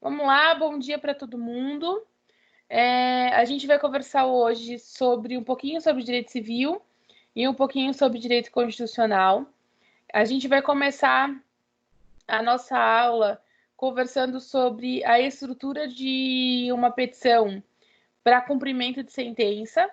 Vamos lá, bom dia para todo mundo. A gente vai conversar hoje sobre um pouquinho sobre direito civil e um pouquinho sobre direito constitucional. A gente vai começar a nossa aula conversando sobre a estrutura de uma petição para cumprimento de sentença.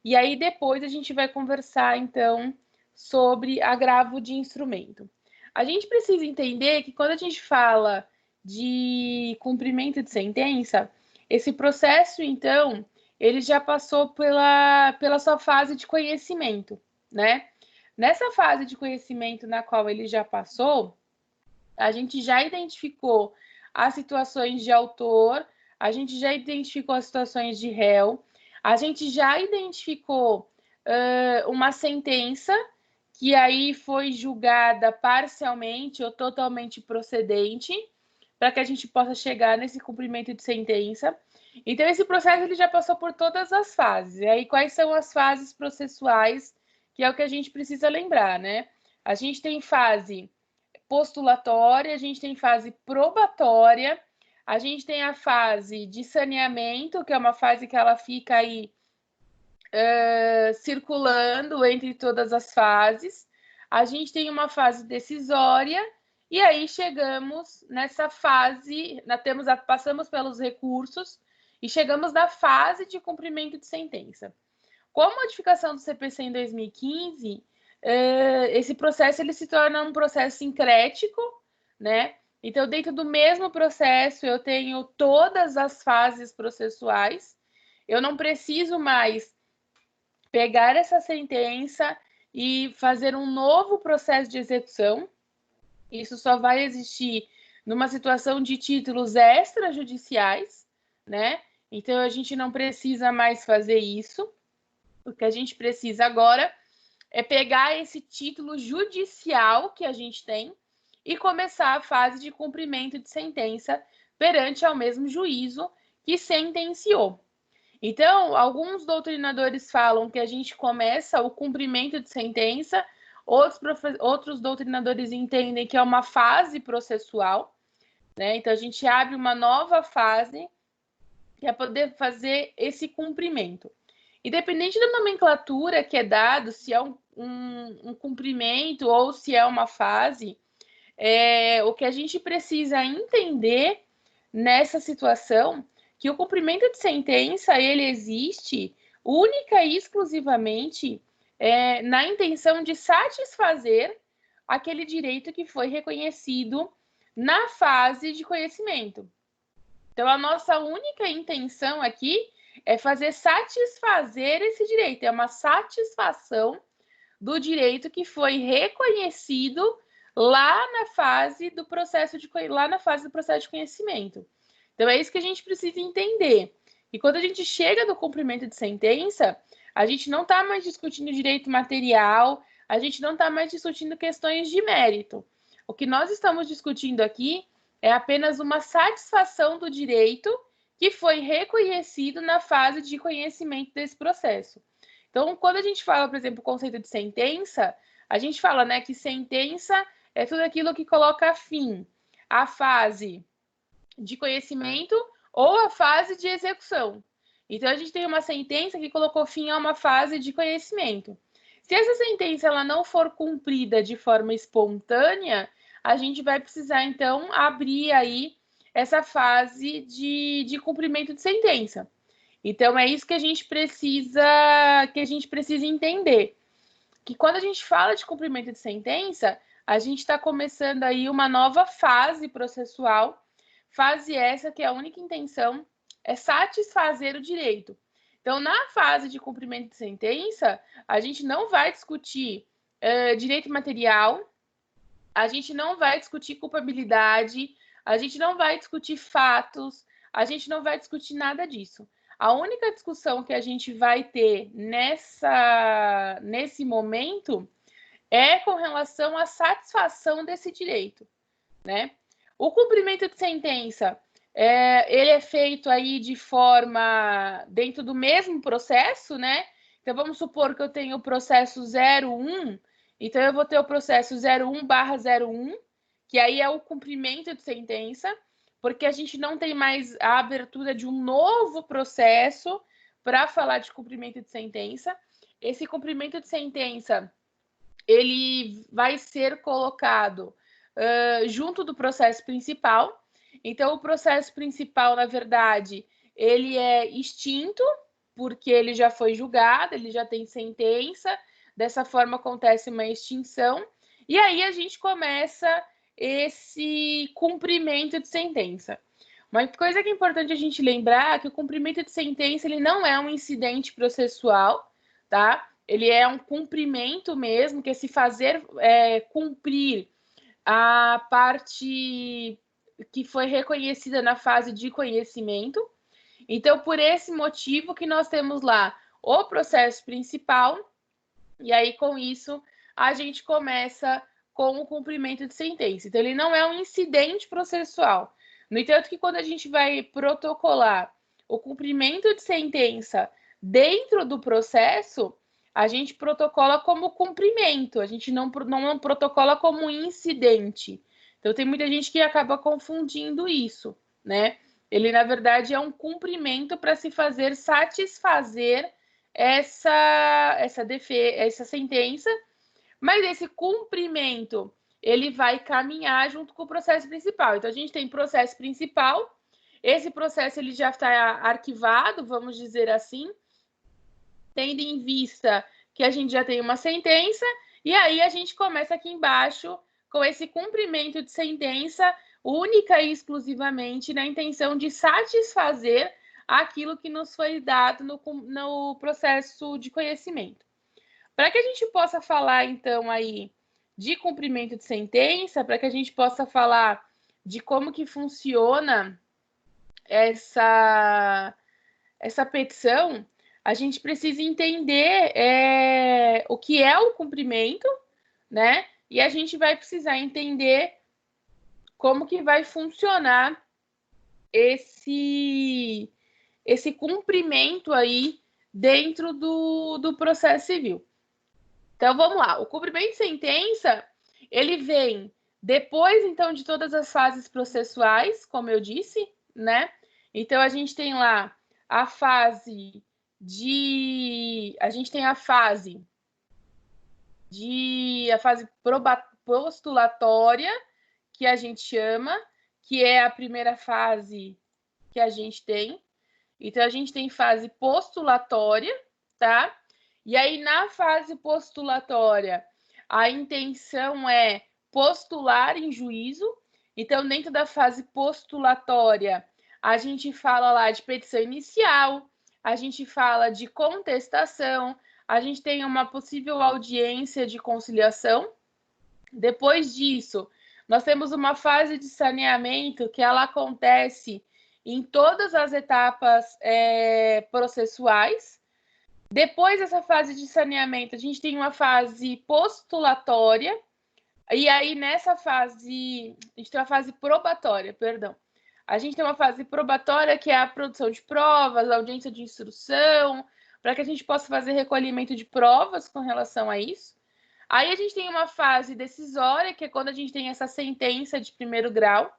E aí depois a gente vai conversar, então, sobre agravo de instrumento. A gente precisa entender que quando a gente fala de cumprimento de sentença, esse processo, então, ele já passou pela sua fase de conhecimento, né? Nessa fase de conhecimento na qual ele já passou, a gente já identificou as situações de autor, a gente já identificou as situações de réu, a gente já identificou uma sentença que aí foi julgada parcialmente ou totalmente procedente, para que a gente possa chegar nesse cumprimento de sentença. Então, esse processo ele já passou por todas as fases. E aí, quais são as fases processuais, que é o que a gente precisa lembrar, né? A gente tem fase postulatória, a gente tem fase probatória, a gente tem a fase de saneamento, que é uma fase que ela fica aí circulando entre todas as fases. A gente tem uma fase decisória, e aí chegamos nessa fase, passamos pelos recursos e chegamos na fase de cumprimento de sentença. Com a modificação do CPC em 2015, esse processo ele se torna um processo sincrético, né? Então, dentro do mesmo processo, eu tenho todas as fases processuais. Eu não preciso mais pegar essa sentença e fazer um novo processo de execução. Isso só vai existir numa situação de títulos extrajudiciais, né? Então, a gente não precisa mais fazer isso. O que a gente precisa agora é pegar esse título judicial que a gente tem e começar a fase de cumprimento de sentença perante ao mesmo juízo que sentenciou. Então, alguns doutrinadores falam que a gente começa o cumprimento de sentença, outros doutrinadores entendem que é uma fase processual, né? Então, a gente abre uma nova fase para poder fazer esse cumprimento. Independente da nomenclatura que é dado, se é um cumprimento ou se é uma fase, o que a gente precisa entender nessa situação, que o cumprimento de sentença, ele existe única e exclusivamente na intenção de satisfazer aquele direito que foi reconhecido na fase de conhecimento. Então, a nossa única intenção aqui é satisfazer esse direito, é uma satisfação do direito que foi reconhecido lá na fase do processo de conhecimento. Então, é isso que a gente precisa entender. E quando a gente chega no cumprimento de sentença, a gente não está mais discutindo direito material, a gente não está mais discutindo questões de mérito. O que nós estamos discutindo aqui é apenas uma satisfação do direito que foi reconhecido na fase de conhecimento desse processo. Então, quando a gente fala, por exemplo, o conceito de sentença, a gente fala, né, que sentença é tudo aquilo que coloca fim à fase de conhecimento ou à fase de execução. Então, a gente tem uma sentença que colocou fim a uma fase de conhecimento. Se essa sentença ela não for cumprida de forma espontânea, a gente vai precisar, então, abrir aí essa fase de cumprimento de sentença. Então, é isso que a gente precisa entender. Que quando a gente fala de cumprimento de sentença, a gente está começando aí uma nova fase processual, fase essa que a única intenção é satisfazer o direito. Então, na fase de cumprimento de sentença, a gente não vai discutir direito material, a gente não vai discutir culpabilidade, a gente não vai discutir fatos, a gente não vai discutir nada disso. A única discussão que a gente vai ter nesse momento é com relação à satisfação desse direito, né? O cumprimento de sentença, ele é feito aí de forma dentro do mesmo processo, né? Então, vamos supor que eu tenho o processo 01, então eu vou ter o processo 01/01, que aí é o cumprimento de sentença. porque a gente não tem mais a abertura de um novo processo para falar de cumprimento de sentença. Esse cumprimento de sentença, ele vai ser colocado junto do processo principal. Então, o processo principal, na verdade, ele é extinto, porque ele já foi julgado, ele já tem sentença, dessa forma acontece uma extinção, e aí a gente começa esse cumprimento de sentença. Uma coisa que é importante a gente lembrar é que o cumprimento de sentença ele não é um incidente processual, tá? Ele é um cumprimento mesmo, que é se fazer cumprir a parte que foi reconhecida na fase de conhecimento. Então, por esse motivo que nós temos lá o processo principal, e aí com isso a gente começa com o cumprimento de sentença. Então, ele não é um incidente processual. No entanto, que quando a gente vai protocolar o cumprimento de sentença dentro do processo, a gente protocola como cumprimento, a gente não protocola como incidente. Então, tem muita gente que acaba confundindo isso, né? Ele, na verdade, é um cumprimento para se fazer satisfazer essa sentença, mas esse cumprimento, ele vai caminhar junto com o processo principal. Então, a gente tem processo principal, esse processo ele já está arquivado, vamos dizer assim, tendo em vista que a gente já tem uma sentença, e aí a gente começa aqui embaixo com esse cumprimento de sentença única e exclusivamente na intenção de satisfazer aquilo que nos foi dado no processo de conhecimento. Para que a gente possa falar, então, aí de cumprimento de sentença, para que a gente possa falar de como que funciona essa petição, a gente precisa entender o que é o cumprimento, né? E a gente vai precisar entender como que vai funcionar esse cumprimento aí dentro do processo civil. Então, vamos lá. O cumprimento de sentença, ele vem depois, então, de todas as fases processuais, como eu disse, né? Então, a gente tem lá a fase postulatória, que a gente chama, que é a primeira fase que a gente tem. Então, a gente tem fase postulatória, tá? E aí, na fase postulatória, a intenção é postular em juízo. Então, dentro da fase postulatória, a gente fala lá de petição inicial, a gente fala de contestação, a gente tem uma possível audiência de conciliação. Depois disso, nós temos uma fase de saneamento que ela acontece em todas as etapas processuais. Depois dessa fase de saneamento, a gente tem uma fase postulatória, e aí nessa fase, a gente tem uma fase probatória, perdão. A gente tem uma fase probatória, que é a produção de provas, a audiência de instrução, para que a gente possa fazer recolhimento de provas com relação a isso. Aí a gente tem uma fase decisória, que é quando a gente tem essa sentença de primeiro grau.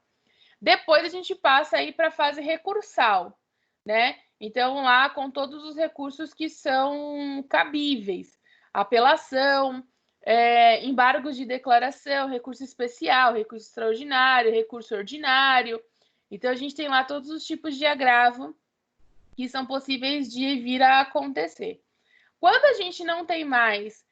Depois a gente passa aí para a fase recursal, né? Então, lá com todos os recursos que são cabíveis. Apelação, embargos de declaração, recurso especial, recurso extraordinário, recurso ordinário. Então, a gente tem lá todos os tipos de agravo que são possíveis de vir a acontecer. Quando a gente não tem mais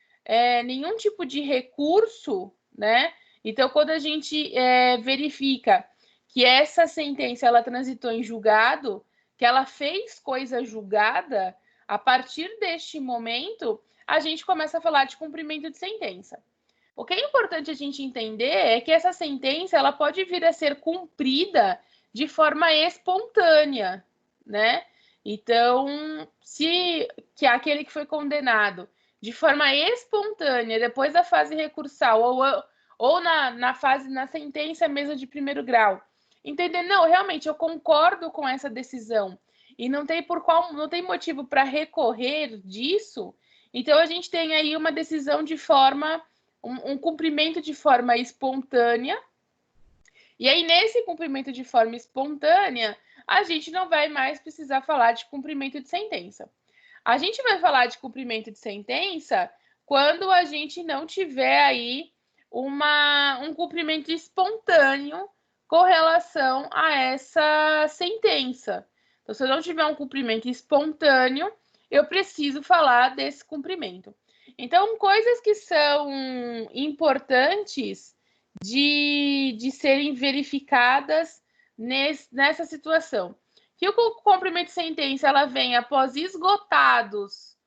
nenhum tipo de recurso, né? Então, quando a gente verifica que essa sentença ela transitou em julgado, que ela fez coisa julgada, a partir deste momento, a gente começa a falar de cumprimento de sentença. O que é importante a gente entender é que essa sentença ela pode vir a ser cumprida de forma espontânea, né? Então, se que aquele que foi condenado de forma espontânea, depois da fase recursal, ou na sentença mesmo de primeiro grau, entender, não, realmente eu concordo com essa decisão e não tem motivo para recorrer disso, então a gente tem aí uma decisão de forma, um cumprimento de forma espontânea, E aí, nesse cumprimento de forma espontânea, a gente não vai mais precisar falar de cumprimento de sentença. A gente vai falar de cumprimento de sentença quando a gente não tiver aí um cumprimento espontâneo com relação a essa sentença. Então, se eu não tiver um cumprimento espontâneo, eu preciso falar desse cumprimento. Então, coisas que são importantes de serem verificadas nessa situação. Que o cumprimento de sentença ela vem após esgotados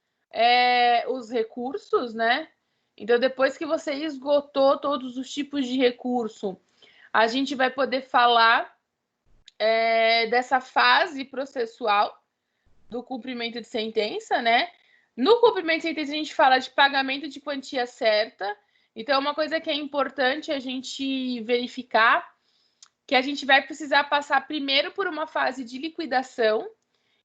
os recursos, né? Então, depois que você esgotou todos os tipos de recurso, a gente vai poder falar dessa fase processual do cumprimento de sentença, né? No cumprimento de sentença, a gente fala de pagamento de quantia certa. Então, uma coisa que é importante a gente verificar que a gente vai precisar passar primeiro por uma fase de liquidação.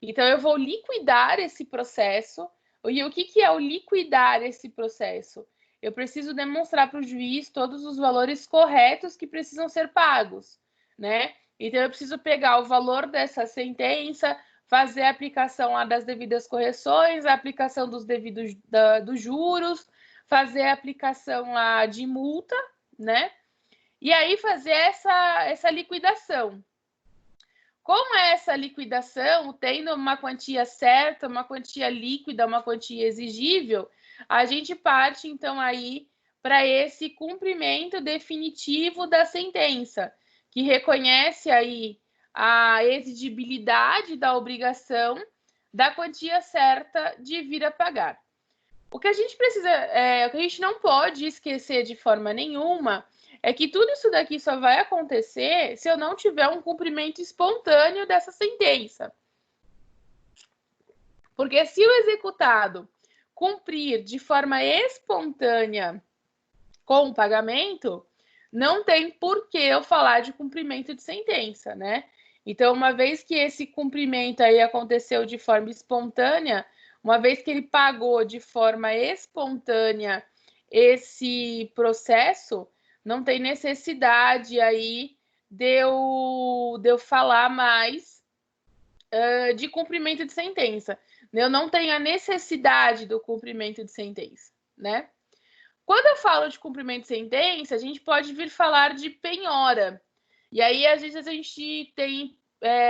Então, eu vou liquidar esse processo. E o que é o liquidar esse processo? Eu preciso demonstrar para o juiz todos os valores corretos que precisam ser pagos, né? Então, eu preciso pegar o valor dessa sentença, fazer a aplicação lá das devidas correções, a aplicação dos devidos dos juros, fazer a aplicação lá de multa, né? E aí fazer essa liquidação. Com essa liquidação, tendo uma quantia certa, uma quantia líquida, uma quantia exigível, a gente parte, então, aí para esse cumprimento definitivo da sentença, que reconhece aí a exigibilidade da obrigação da quantia certa de vir a pagar. O que a gente precisa, o que a gente não pode esquecer de forma nenhuma é que tudo isso daqui só vai acontecer se eu não tiver um cumprimento espontâneo dessa sentença. Porque se o executado cumprir de forma espontânea com o pagamento, não tem por que eu falar de cumprimento de sentença, né? Então, uma vez que esse cumprimento aí aconteceu de forma espontânea, uma vez que ele pagou de forma espontânea esse processo, não tem necessidade aí de eu falar mais de cumprimento de sentença. Eu não tenho a necessidade do cumprimento de sentença, né? Quando eu falo de cumprimento de sentença, a gente pode vir falar de penhora. E aí, às vezes, a gente tem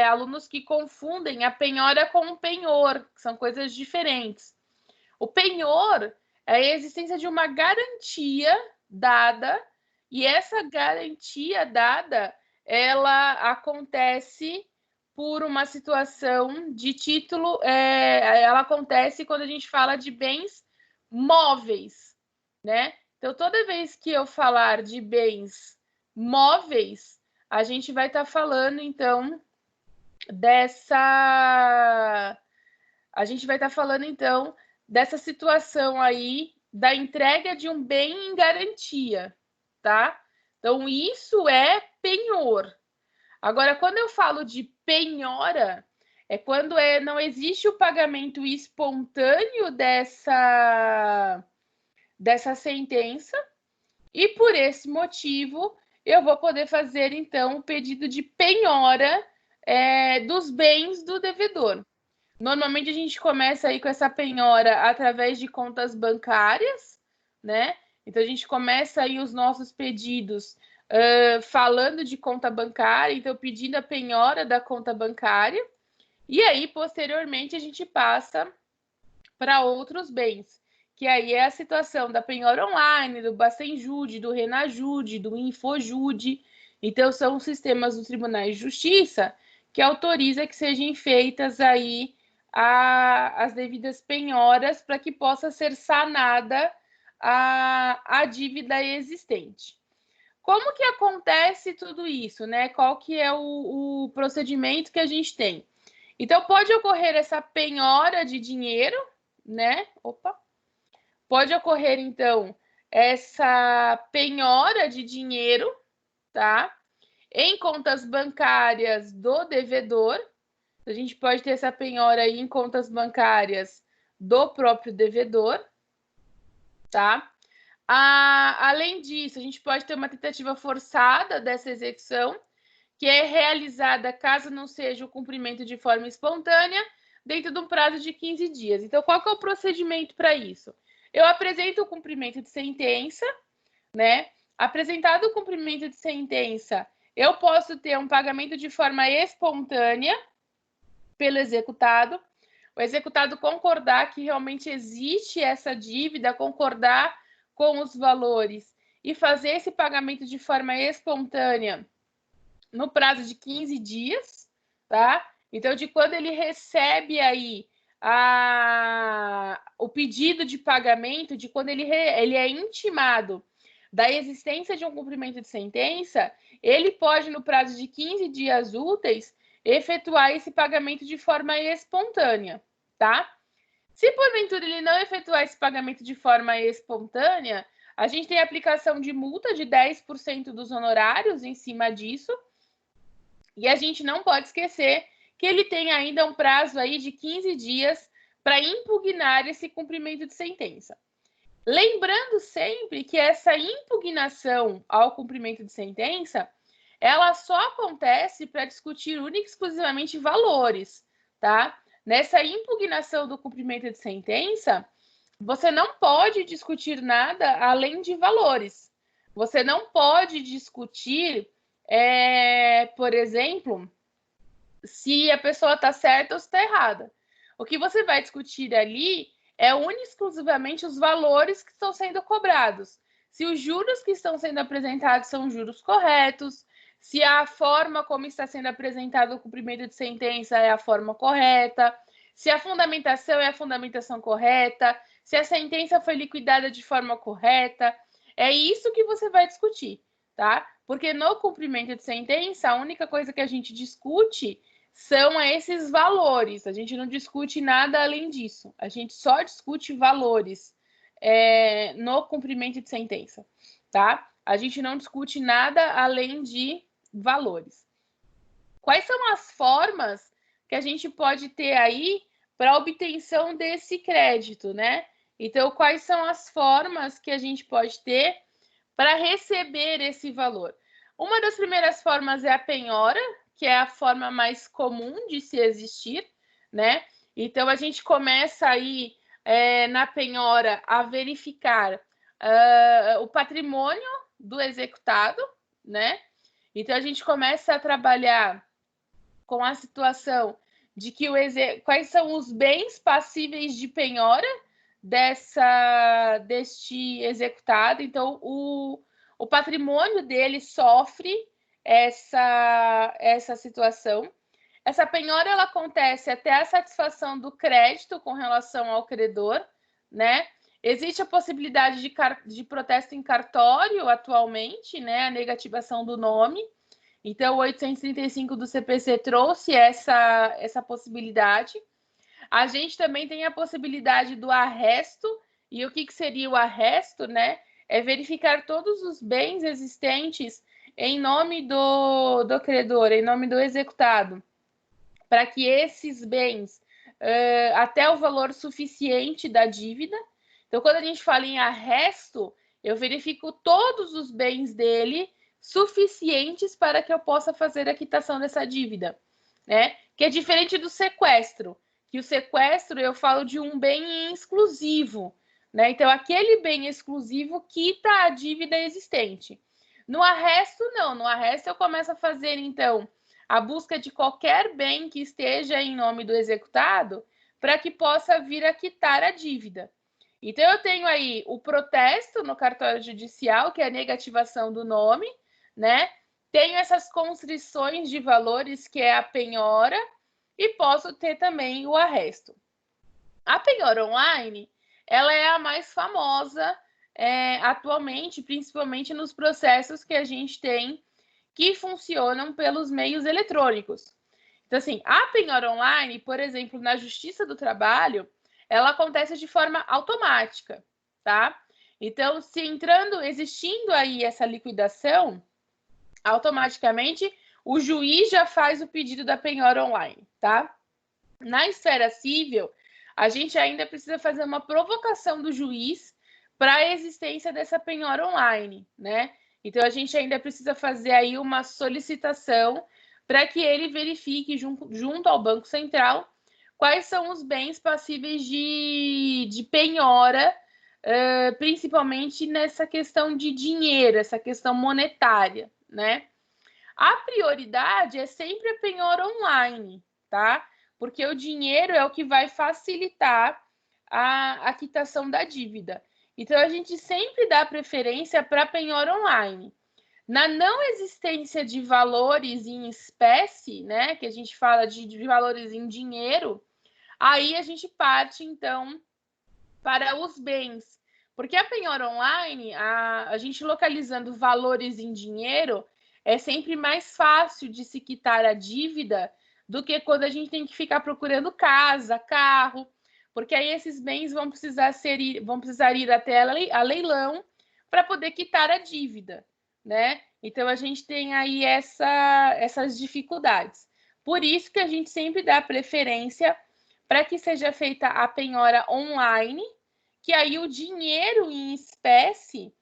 alunos que confundem a penhora com o penhor, que são coisas diferentes. O penhor é a existência de uma garantia dada, e essa garantia dada, ela acontece por uma situação de título, ela acontece quando a gente fala de bens móveis, né? Então, toda vez que eu falar de bens móveis, a gente vai estar falando, então, dessa situação aí da entrega de um bem em garantia, tá? Então, isso é penhor. Agora, quando eu falo de penhora, é quando não existe o pagamento espontâneo dessa sentença, e por esse motivo eu vou poder fazer, então, o pedido de penhora dos bens do devedor. Normalmente a gente começa aí com essa penhora através de contas bancárias, né? Então a gente começa aí os nossos pedidos falando de conta bancária, então pedindo a penhora da conta bancária, e aí posteriormente a gente passa para outros bens, que aí é a situação da penhora online, do Bacenjude, do Renajude, do Infojude. Então são sistemas dos tribunais de justiça que autoriza que sejam feitas aí as devidas penhoras para que possa ser sanada a dívida existente. Como que acontece tudo isso, né? Qual que é o procedimento que a gente tem? Então, pode ocorrer essa penhora de dinheiro, né? Pode ocorrer, então, essa penhora de dinheiro, tá? Em contas bancárias do devedor. A gente pode ter essa penhora aí em contas bancárias do próprio devedor, tá? Além disso, a gente pode ter uma tentativa forçada dessa execução, que é realizada caso não seja o cumprimento de forma espontânea, dentro de um prazo de 15 dias. Então, qual que é o procedimento para isso? Eu apresento o cumprimento de sentença, né? Apresentado o cumprimento de sentença, eu posso ter um pagamento de forma espontânea pelo executado, o executado concordar que realmente existe essa dívida, concordar com os valores e fazer esse pagamento de forma espontânea no prazo de 15 dias, tá? Então, de quando ele recebe aí o pedido de pagamento, de quando ele é intimado da existência de um cumprimento de sentença, ele pode, no prazo de 15 dias úteis, efetuar esse pagamento de forma espontânea, tá? Se porventura ele não efetuar esse pagamento de forma espontânea, a gente tem a aplicação de multa de 10% dos honorários em cima disso, e a gente não pode esquecer que ele tem ainda um prazo aí de 15 dias para impugnar esse cumprimento de sentença. Lembrando sempre que essa impugnação ao cumprimento de sentença, ela só acontece para discutir única e exclusivamente valores, tá? Nessa impugnação do cumprimento de sentença, você não pode discutir nada além de valores. Você não pode discutir, por exemplo, se a pessoa está certa ou se está errada. O que você vai discutir ali é única e exclusivamente os valores que estão sendo cobrados. Se os juros que estão sendo apresentados são juros corretos, se a forma como está sendo apresentado o cumprimento de sentença é a forma correta, se a fundamentação é a fundamentação correta, se a sentença foi liquidada de forma correta. É isso que você vai discutir, tá? Porque no cumprimento de sentença, a única coisa que a gente discute são esses valores. A gente não discute nada além disso. A gente só discute valores no cumprimento de sentença, tá? A gente não discute nada além de valores. Quais são as formas que a gente pode ter aí para obtenção desse crédito, né? Então, quais são as formas que a gente pode ter para receber esse valor? Uma das primeiras formas é a penhora, que é a forma mais comum de se existir, né? Então, a gente começa aí na penhora a verificar o patrimônio do executado, né? Então, a gente começa a trabalhar com a situação de que quais são os bens passíveis de penhora deste executado. Então, o patrimônio dele sofre essa situação. Essa penhora ela acontece até a satisfação do crédito com relação ao credor, né? Existe a possibilidade de protesto em cartório atualmente, né? A negativação do nome. Então, o 835 do CPC trouxe essa possibilidade. A gente também tem a possibilidade do arresto. E o que seria o arresto, né? É verificar todos os bens existentes em nome do credor, em nome do executado, para que esses bens, até o valor suficiente da dívida. Então, quando a gente fala em arresto, eu verifico todos os bens dele suficientes para que eu possa fazer a quitação dessa dívida, né? Que é diferente do sequestro, que o sequestro eu falo de um bem exclusivo, né? Então, aquele bem exclusivo quita a dívida existente. No arresto, não. No arresto, eu começo a fazer, então, a busca de qualquer bem que esteja em nome do executado para que possa vir a quitar a dívida. Então, eu tenho aí o protesto no cartório judicial, que é a negativação do nome, né? Tenho essas constrições de valores, que é a penhora, e posso ter também o arresto. A penhora online, ela é a mais famosa atualmente, principalmente nos processos que a gente tem que funcionam pelos meios eletrônicos. Então, assim, a penhora online, por exemplo, na Justiça do Trabalho, ela acontece de forma automática, tá? Então, existindo aí essa liquidação, automaticamente o juiz já faz o pedido da penhora online, tá? Na esfera civil, a gente ainda precisa fazer uma provocação do juiz para a existência dessa penhora online, né? Então, a gente ainda precisa fazer aí uma solicitação para que ele verifique junto ao Banco Central quais são os bens passíveis de penhora, principalmente nessa questão de dinheiro, essa questão monetária, né? A prioridade é sempre a penhora online, tá? Porque o dinheiro é o que vai facilitar a quitação da dívida. Então, a gente sempre dá preferência para a penhora online. Na não existência de valores em espécie, né, que a gente fala de valores em dinheiro, aí a gente parte, então, para os bens. Porque a penhora online, a gente localizando valores em dinheiro, é sempre mais fácil de se quitar a dívida do que quando a gente tem que ficar procurando casa, carro, porque aí esses bens vão precisar ir até a leilão para poder quitar a dívida, né? Então a gente tem aí essas dificuldades. Por isso que a gente sempre dá preferência para que seja feita a penhora online, que aí o dinheiro em espécie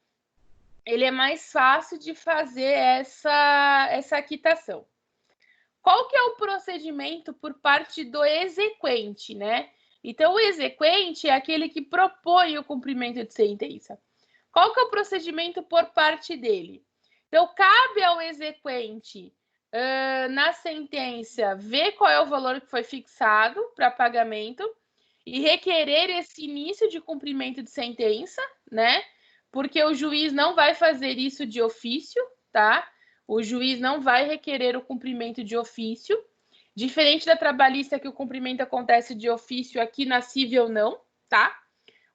ele é mais fácil de fazer essa quitação. Qual que é o procedimento por parte do exequente, né? Então, o exequente é aquele que propõe o cumprimento de sentença. Qual que é o procedimento por parte dele? Então, cabe ao exequente, na sentença, ver qual é o valor que foi fixado para pagamento e requerer esse início de cumprimento de sentença, né? Porque o juiz não vai fazer isso de ofício, tá? O juiz não vai requerer o cumprimento de ofício. Diferente da trabalhista, que o cumprimento acontece de ofício, aqui na civil não, tá?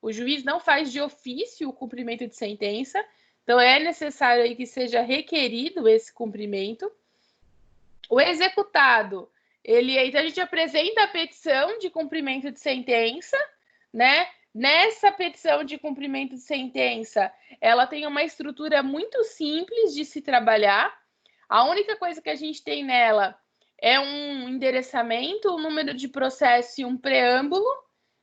O juiz não faz de ofício o cumprimento de sentença, então é necessário aí que seja requerido esse cumprimento. O executado, então a gente apresenta a petição de cumprimento de sentença, né? Nessa petição de cumprimento de sentença, ela tem uma estrutura muito simples de se trabalhar. A única coisa que a gente tem nela é um endereçamento, um número de processo e um preâmbulo,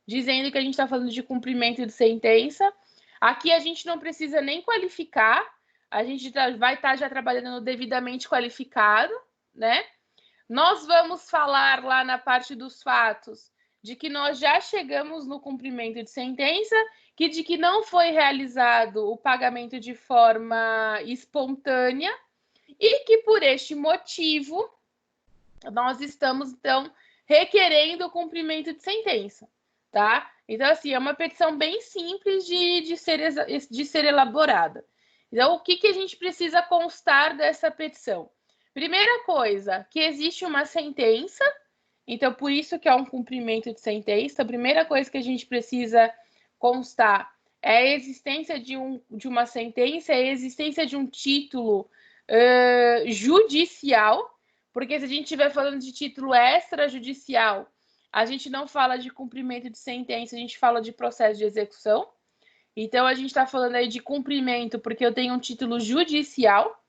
dizendo que a gente está falando de cumprimento de sentença. Aqui a gente não precisa nem qualificar, a gente vai estar já trabalhando no devidamente qualificado, né? Nós vamos falar lá na parte dos fatos de que nós já chegamos no cumprimento de sentença, de que não foi realizado o pagamento de forma espontânea e que por este motivo nós estamos, então, requerendo o cumprimento de sentença, tá? Então, assim, é uma petição bem simples de ser elaborada. Então, o que a gente precisa constar dessa petição? Primeira coisa, que existe uma sentença, então, por isso que é um cumprimento de sentença. A primeira coisa que a gente precisa constar é a existência de uma sentença, é a existência de um título judicial, porque se a gente estiver falando de título extrajudicial, a gente não fala de cumprimento de sentença, a gente fala de processo de execução. Então, a gente está falando aí de cumprimento porque eu tenho um título judicial.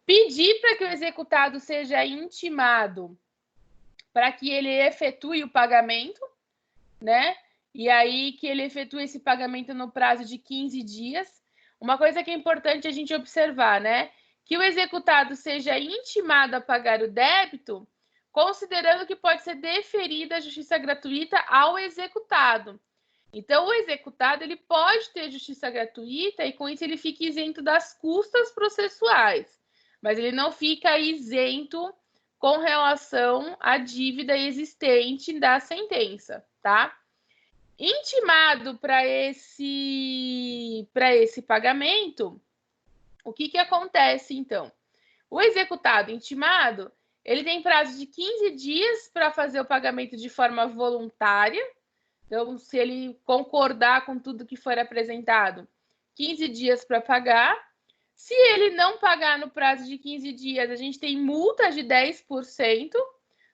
Pedir para que o executado seja intimado para que ele efetue o pagamento, né? E aí que ele efetue esse pagamento no prazo de 15 dias. Uma coisa que é importante a gente observar, né? Que o executado seja intimado a pagar o débito, considerando que pode ser deferida a justiça gratuita ao executado. Então, o executado ele pode ter justiça gratuita e, com isso, ele fica isento das custas processuais, mas ele não fica isento com relação à dívida existente da sentença, tá? Intimado para esse pagamento, o que acontece, então? O executado intimado, ele tem prazo de 15 dias para fazer o pagamento de forma voluntária. Então, se ele concordar com tudo que for apresentado, 15 dias para pagar. Se ele não pagar no prazo de 15 dias, a gente tem multa de 10%,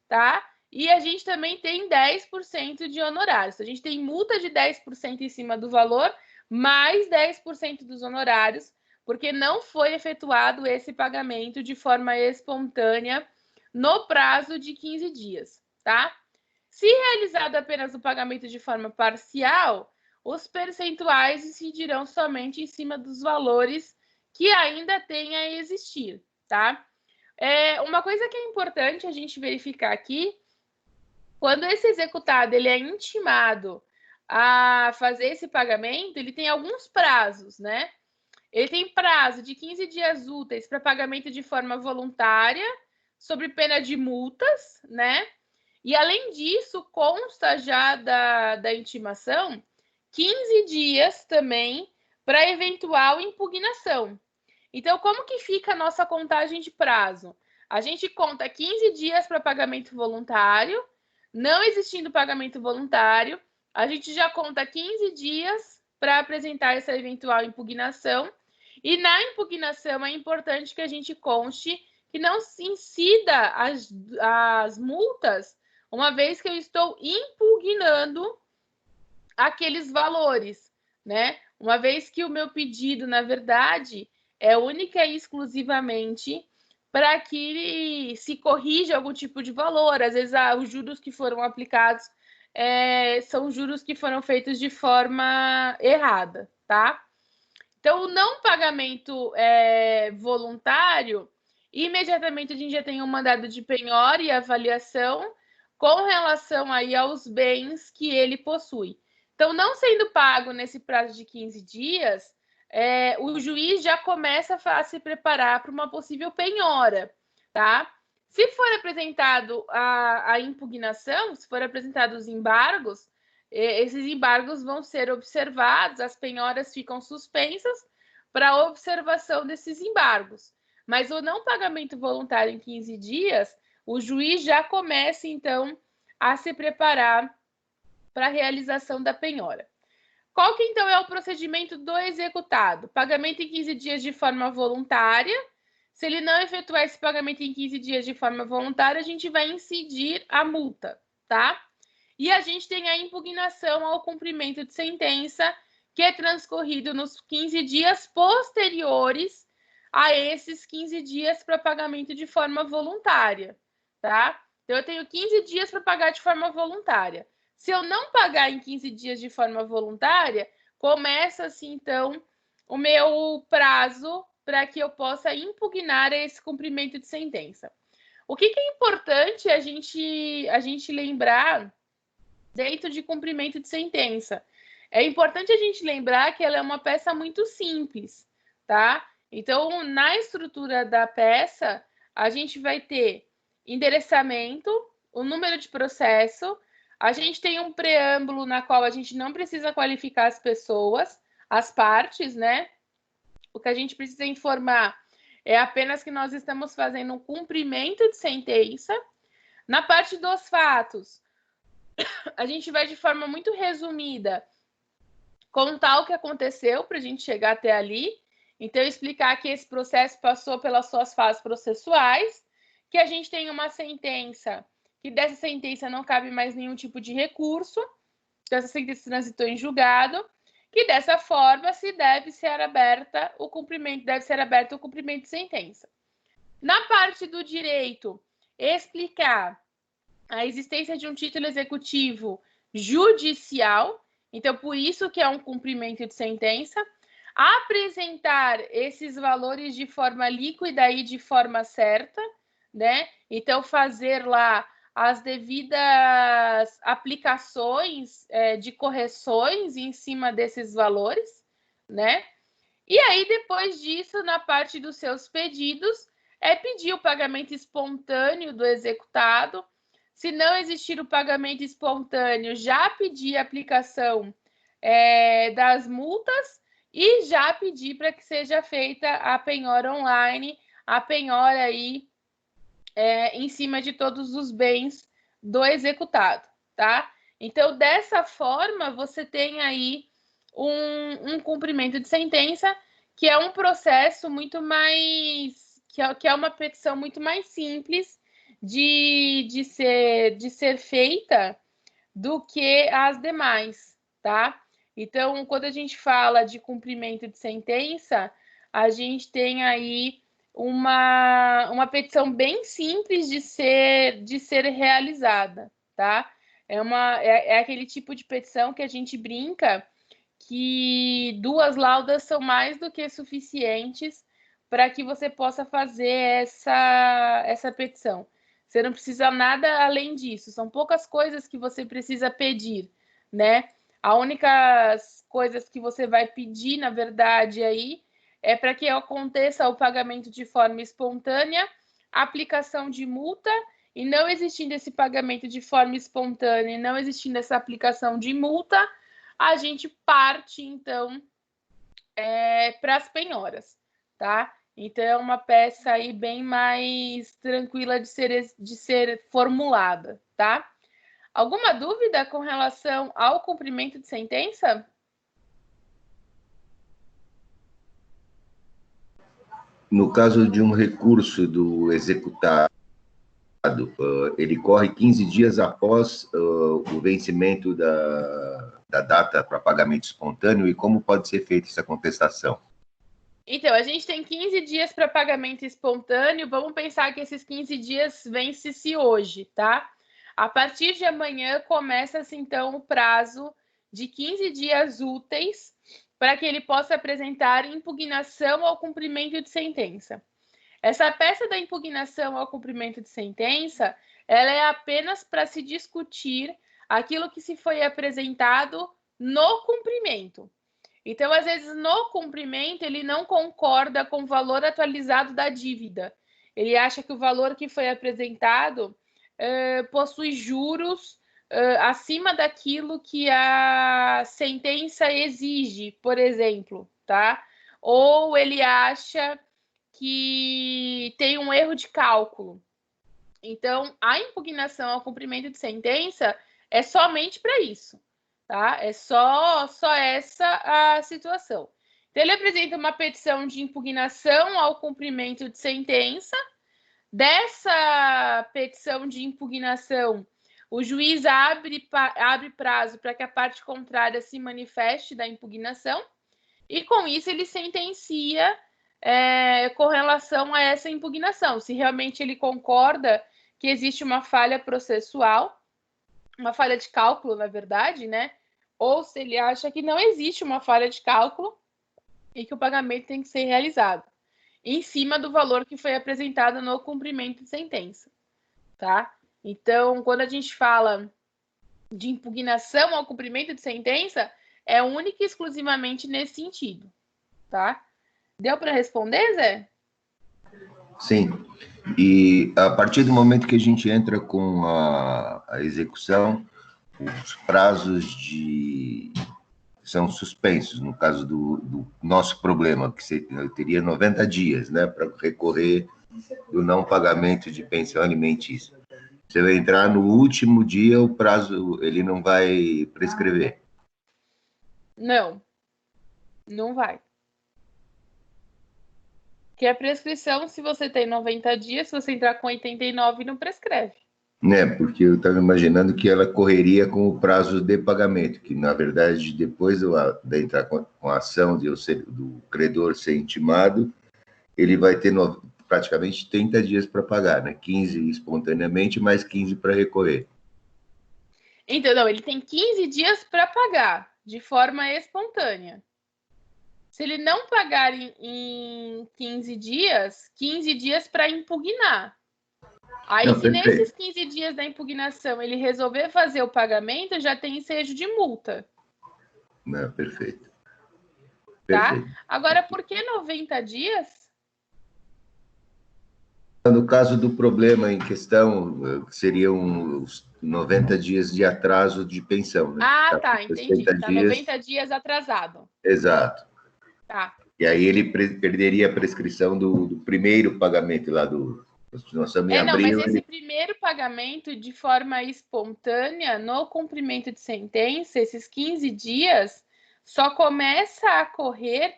tá? E a gente também tem 10% de honorários. A gente tem multa de 10% em cima do valor, mais 10% dos honorários, porque não foi efetuado esse pagamento de forma espontânea no prazo de 15 dias, tá? Se realizado apenas o pagamento de forma parcial, os percentuais incidirão somente em cima dos valores que ainda têm a existir, tá? Uma coisa que é importante a gente verificar aqui, quando esse executado ele é intimado a fazer esse pagamento, ele tem alguns prazos, né? Ele tem prazo de 15 dias úteis para pagamento de forma voluntária, sob pena de multas, né? E, além disso, consta já da intimação 15 dias também para eventual impugnação. Então, como que fica a nossa contagem de prazo? A gente conta 15 dias para pagamento voluntário, não existindo pagamento voluntário, a gente já conta 15 dias para apresentar essa eventual impugnação, e na impugnação é importante que a gente conste que não se incida as multas, uma vez que eu estou impugnando aqueles valores, né? Uma vez que o meu pedido, na verdade, é única e exclusivamente para que se corrija algum tipo de valor. Às vezes, os juros que foram aplicados são juros que foram feitos de forma errada, tá? Então, o não pagamento voluntário, imediatamente a gente já tem um mandado de penhora e avaliação com relação aí aos bens que ele possui. Então, não sendo pago nesse prazo de 15 dias, o juiz já começa a se preparar para uma possível penhora, tá? Se for apresentado a impugnação, se for apresentados os embargos, esses embargos vão ser observados, as penhoras ficam suspensas para observação desses embargos. Mas o não pagamento voluntário em 15 dias, o juiz já começa, então, a se preparar para a realização da penhora. Qual que, então, é o procedimento do executado? Pagamento em 15 dias de forma voluntária. Se ele não efetuar esse pagamento em 15 dias de forma voluntária, a gente vai incidir a multa, tá? E a gente tem a impugnação ao cumprimento de sentença, que é transcorrido nos 15 dias posteriores a esses 15 dias para pagamento de forma voluntária, tá? Então, eu tenho 15 dias para pagar de forma voluntária. Se eu não pagar em 15 dias de forma voluntária, começa-se, então, o meu prazo para que eu possa impugnar esse cumprimento de sentença. O que é importante a gente lembrar dentro de cumprimento de sentença? É importante a gente lembrar que ela é uma peça muito simples, tá? Então, na estrutura da peça, a gente vai ter endereçamento, o número de processo, a gente tem um preâmbulo na qual a gente não precisa qualificar as pessoas, as partes, né? O que a gente precisa informar é apenas que nós estamos fazendo um cumprimento de sentença. Na parte dos fatos, a gente vai de forma muito resumida contar o que aconteceu para a gente chegar até ali. Então, explicar que esse processo passou pelas suas fases processuais, que a gente tem uma sentença, que dessa sentença não cabe mais nenhum tipo de recurso, que essa sentença transitou em julgado, que dessa forma deve ser aberto o cumprimento de sentença. Na parte do direito, explicar a existência de um título executivo judicial, então por isso que é um cumprimento de sentença, apresentar esses valores de forma líquida e de forma certa, né? Então fazer lá as devidas aplicações de correções em cima desses valores, né? E aí, depois disso, na parte dos seus pedidos, pedir o pagamento espontâneo do executado. Se não existir o pagamento espontâneo, já pedir a aplicação das multas e já pedir para que seja feita a penhora online, a penhora aí em cima de todos os bens do executado, tá? Então, dessa forma, você tem aí um cumprimento de sentença, que é um processo muito mais... que é uma petição muito mais simples de ser feita do que as demais, tá? Então, quando a gente fala de cumprimento de sentença, a gente tem aí uma petição bem simples de ser realizada, tá? É aquele tipo de petição que a gente brinca que 2 laudas são mais do que suficientes para que você possa fazer essa petição. Você não precisa nada além disso. São poucas coisas que você precisa pedir, né? A única coisas que você vai pedir, na verdade, aí é para que aconteça o pagamento de forma espontânea, aplicação de multa, e não existindo esse pagamento de forma espontânea, e não existindo essa aplicação de multa, a gente parte, então, para as penhoras, tá? Então, é uma peça aí bem mais tranquila de ser formulada, tá? Alguma dúvida com relação ao cumprimento de sentença? No caso de um recurso do executado, ele corre 15 dias após o vencimento da data para pagamento espontâneo, e como pode ser feita essa contestação? Então, a gente tem 15 dias para pagamento espontâneo. Vamos pensar que esses 15 dias vence-se hoje, tá? A partir de amanhã começa-se, então, o prazo de 15 dias úteis para que ele possa apresentar impugnação ao cumprimento de sentença. Essa peça da impugnação ao cumprimento de sentença, ela é apenas para se discutir aquilo que se foi apresentado no cumprimento. Então, às vezes, no cumprimento, ele não concorda com o valor atualizado da dívida. Ele acha que o valor que foi apresentado possui juros acima daquilo que a sentença exige, por exemplo, tá? Ou ele acha que tem um erro de cálculo. Então, a impugnação ao cumprimento de sentença é somente para isso, tá? É só essa a situação. Então, ele apresenta uma petição de impugnação ao cumprimento de sentença. Dessa petição de impugnação, o juiz abre prazo para que a parte contrária se manifeste da impugnação, e com isso ele sentencia com relação a essa impugnação, se realmente ele concorda que existe uma falha processual, uma falha de cálculo, na verdade, né? Ou se ele acha que não existe uma falha de cálculo e que o pagamento tem que ser realizado em cima do valor que foi apresentado no cumprimento de sentença, tá? Então, quando a gente fala de impugnação ao cumprimento de sentença, é única e exclusivamente nesse sentido, tá? Deu para responder, Zé? Sim. E a partir do momento que a gente entra com a execução, os prazos são suspensos, no caso do nosso problema, que teria 90 dias, né, para recorrer do não pagamento de pensão alimentícia. Você vai entrar no último dia, o prazo ele não vai prescrever? Não, não vai. Porque a prescrição, se você tem 90 dias, se você entrar com 89, não prescreve. Né, porque eu estava imaginando que ela correria com o prazo de pagamento, que, na verdade, depois de entrar com a ação do credor ser intimado, ele vai ter praticamente 30 dias para pagar, né? 15 espontaneamente, mais 15 para recorrer. Então, não, ele tem 15 dias para pagar, de forma espontânea. Se ele não pagar em 15 dias para impugnar. Aí, Não, se perfeito. nesses 15 dias da impugnação ele resolver fazer o pagamento, já tem ensejo de multa. Não, perfeito. Tá? Perfeito. Agora, por que 90 dias? No caso do problema em questão, seriam os 90 dias de atraso de pensão, né? Ah, tá, entendi. Tá 90 dias atrasado. Exato. Tá. E aí ele perderia a prescrição do primeiro pagamento lá do... Nós estamos em Não, mas abril, esse primeiro pagamento de forma espontânea, no cumprimento de sentença, esses 15 dias, só começa a correr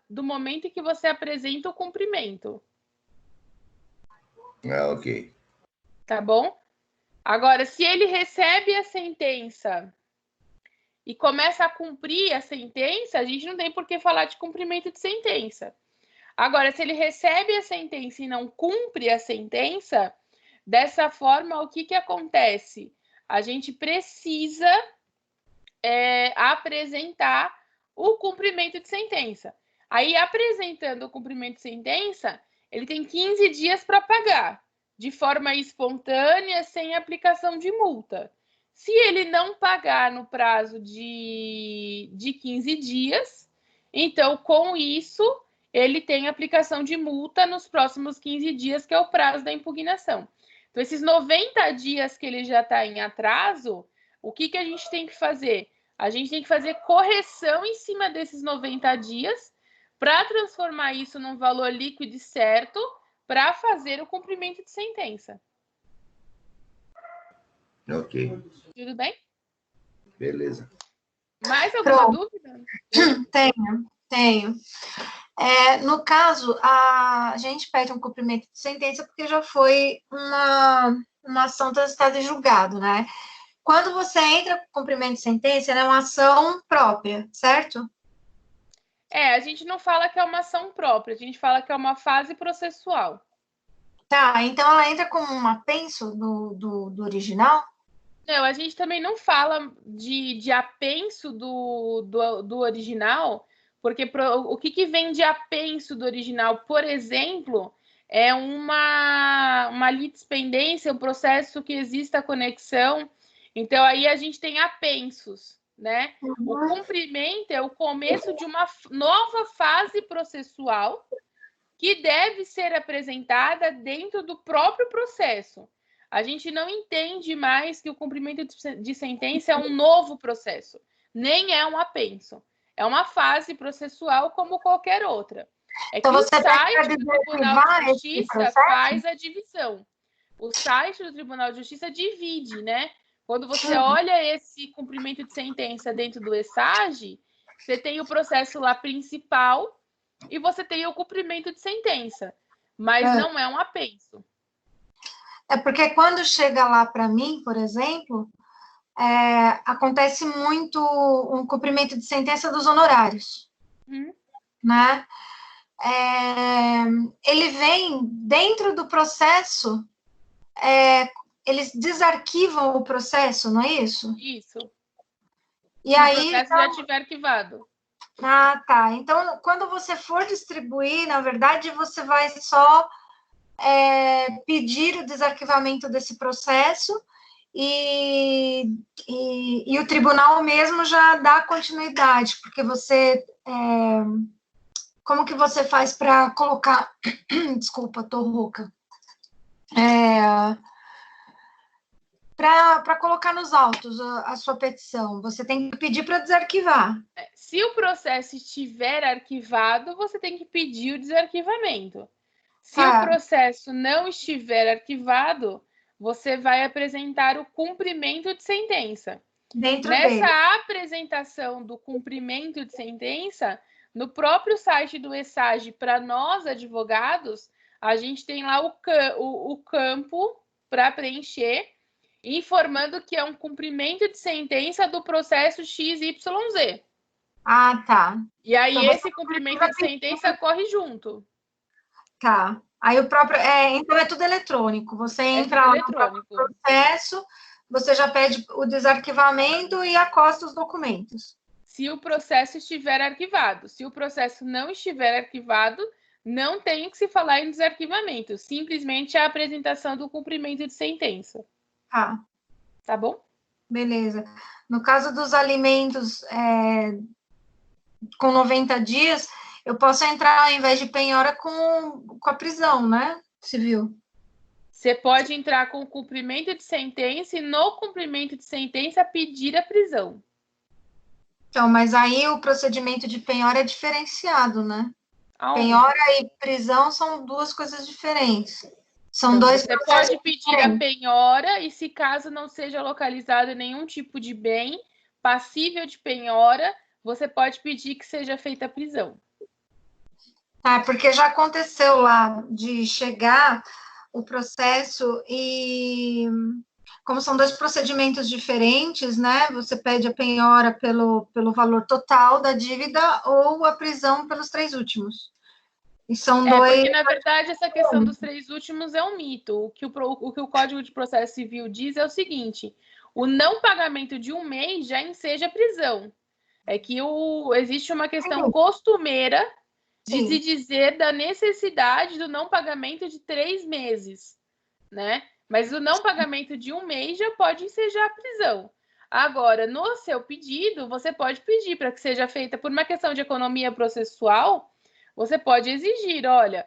do momento em que você apresenta o cumprimento. Ah, ok. Tá bom? Agora, se ele recebe a sentença e começa a cumprir a sentença, a gente não tem por que falar de cumprimento de sentença. Agora, se ele recebe a sentença e não cumpre a sentença, dessa forma, o que acontece? A gente precisa apresentar o cumprimento de sentença. Aí, apresentando o cumprimento de sentença, ele tem 15 dias para pagar, de forma espontânea, sem aplicação de multa. Se ele não pagar no prazo de 15 dias, então, com isso, ele tem aplicação de multa nos próximos 15 dias, que é o prazo da impugnação. Então, esses 90 dias que ele já está em atraso, o que a gente tem que fazer? A gente tem que fazer correção em cima desses 90 dias para transformar isso num valor líquido certo para fazer o cumprimento de sentença. Ok. Tudo bem? Beleza. Mais alguma dúvida? Tenho. No caso, a gente pede um cumprimento de sentença porque já foi uma ação transitada em julgado, né? Quando você entra com cumprimento de sentença, é uma ação própria, certo? A gente não fala que é uma ação própria, a gente fala que é uma fase processual. Tá, então ela entra como um apenso do original? Não, a gente também não fala de apenso do original, porque o que vem de apenso do original, por exemplo, é uma litispendência, um processo que exista conexão. Então, aí a gente tem apensos, né? O cumprimento é o começo de uma nova fase processual que deve ser apresentada dentro do próprio processo. A gente não entende mais que o cumprimento de sentença é um novo processo, nem é um apenso. É uma fase processual como qualquer outra. É que o site do Tribunal de Justiça faz a divisão. O site do Tribunal de Justiça divide, né? Quando você olha esse cumprimento de sentença dentro do ESAGE, você tem o processo lá principal e você tem o cumprimento de sentença, mas não é um apenso. É porque quando chega lá para mim, por exemplo, acontece muito um cumprimento de sentença dos honorários, né? Ele vem dentro do processo, eles desarquivam o processo, não é isso? Isso. E se aí, o processo já estiver arquivado. Ah, tá. Então, quando você for distribuir, na verdade, você vai só pedir o desarquivamento desse processo e o tribunal mesmo já dá continuidade, porque você... como que você faz para colocar... Desculpa, tô rouca. Para colocar nos autos a sua petição, você tem que pedir para desarquivar. Se o processo estiver arquivado, você tem que pedir o desarquivamento. Se o processo não estiver arquivado, você vai apresentar o cumprimento de sentença. Nessa apresentação do cumprimento de sentença, no próprio site do ESAGE, para nós advogados, a gente tem lá o campo para preencher, informando que é um cumprimento de sentença do processo XYZ. Ah, tá. E aí, então, esse cumprimento de sentença corre junto. Tá. Aí o próprio... então, é tudo eletrônico. Você entra lá no próprio processo, você já pede o desarquivamento e acosta os documentos. Se o processo estiver arquivado. Se o processo não estiver arquivado, não tem o que se falar em desarquivamento. Simplesmente a apresentação do cumprimento de sentença. Tá bom? Beleza. No caso dos alimentos com 90 dias, eu posso entrar, ao invés de penhora, com a prisão, né? Civil. Você pode entrar com o cumprimento de sentença e, no cumprimento de sentença, pedir a prisão. Então, mas aí o procedimento de penhora é diferenciado, né? Penhora e prisão são duas coisas diferentes. São dois. Você pode pedir a penhora e, se caso não seja localizado nenhum tipo de bem passível de penhora, você pode pedir que seja feita a prisão. Porque já aconteceu lá de chegar o processo e, como são dois procedimentos diferentes, né? Você pede a penhora pelo valor total da dívida ou a prisão pelos 3 últimos. E são dois... Porque, na verdade, essa questão dos 3 últimos é um mito. O que o Código de Processo Civil diz é o seguinte: o não pagamento de 1 mês já enseja prisão. É que existe uma questão costumeira de se dizer da necessidade do não pagamento de 3 meses, né? Mas o não pagamento de 1 mês já pode ensejar a prisão. Agora, no seu pedido, você pode pedir para que seja feita por uma questão de economia processual, você pode exigir, olha,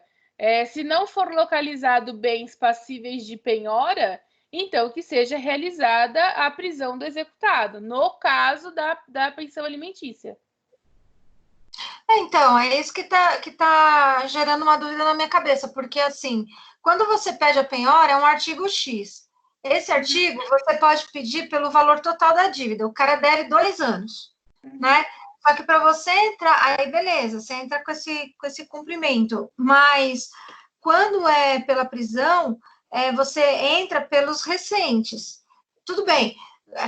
se não for localizado bens passíveis de penhora, então que seja realizada a prisão do executado, no caso da pensão alimentícia. Então, é isso que tá gerando uma dúvida na minha cabeça, porque, assim, quando você pede a penhora, é um artigo X. Esse artigo, você pode pedir pelo valor total da dívida. O cara deve 2 anos, né? Só que para você entrar, aí beleza, você entra com esse cumprimento. Mas, quando é pela prisão, você entra pelos recentes. Tudo bem,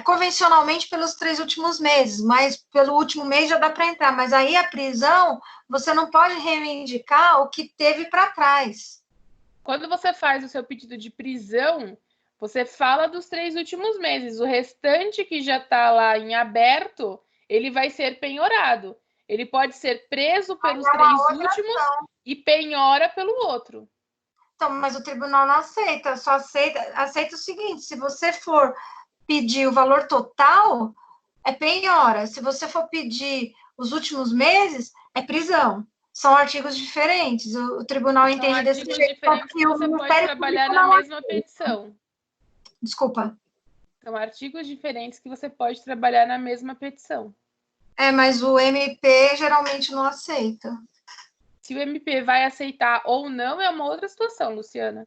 convencionalmente pelos 3 últimos meses, mas pelo último mês já dá para entrar. Mas aí a prisão, você não pode reivindicar o que teve para trás. Quando você faz o seu pedido de prisão, você fala dos 3 últimos meses. O restante que já está lá em aberto, ele vai ser penhorado. Ele pode ser preso pelos 3 últimos e penhora pelo outro. Então, mas o tribunal não aceita, só aceita o seguinte: se você for pedir o valor total, é penhora. Se você for pedir os últimos meses, é prisão. São artigos diferentes. O tribunal entende desse jeito. Diferentes que você pode trabalhar na mesma petição. Desculpa. São artigos diferentes que você pode trabalhar na mesma petição. Mas o MP geralmente não aceita. Se o MP vai aceitar ou não é uma outra situação, Luciana.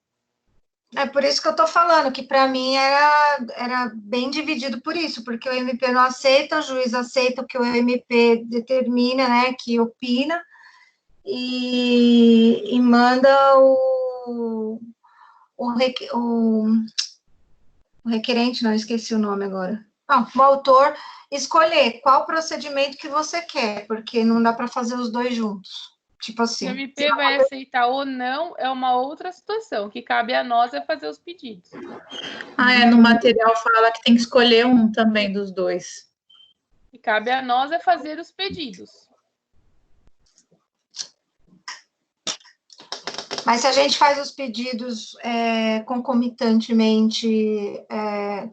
É por isso que eu estou falando, que para mim era bem dividido por isso, porque o MP não aceita, o juiz aceita o que o MP determina, né, que opina, e manda o requerente, não, esqueci o nome agora. Não, o autor escolher qual procedimento que você quer, porque não dá para fazer os dois juntos. Tipo assim. Se o MP vai aceitar ou não é uma outra situação, que cabe a nós é fazer os pedidos. No material fala que tem que escolher um também dos dois. E cabe a nós é fazer os pedidos. Mas se a gente faz os pedidos concomitantemente,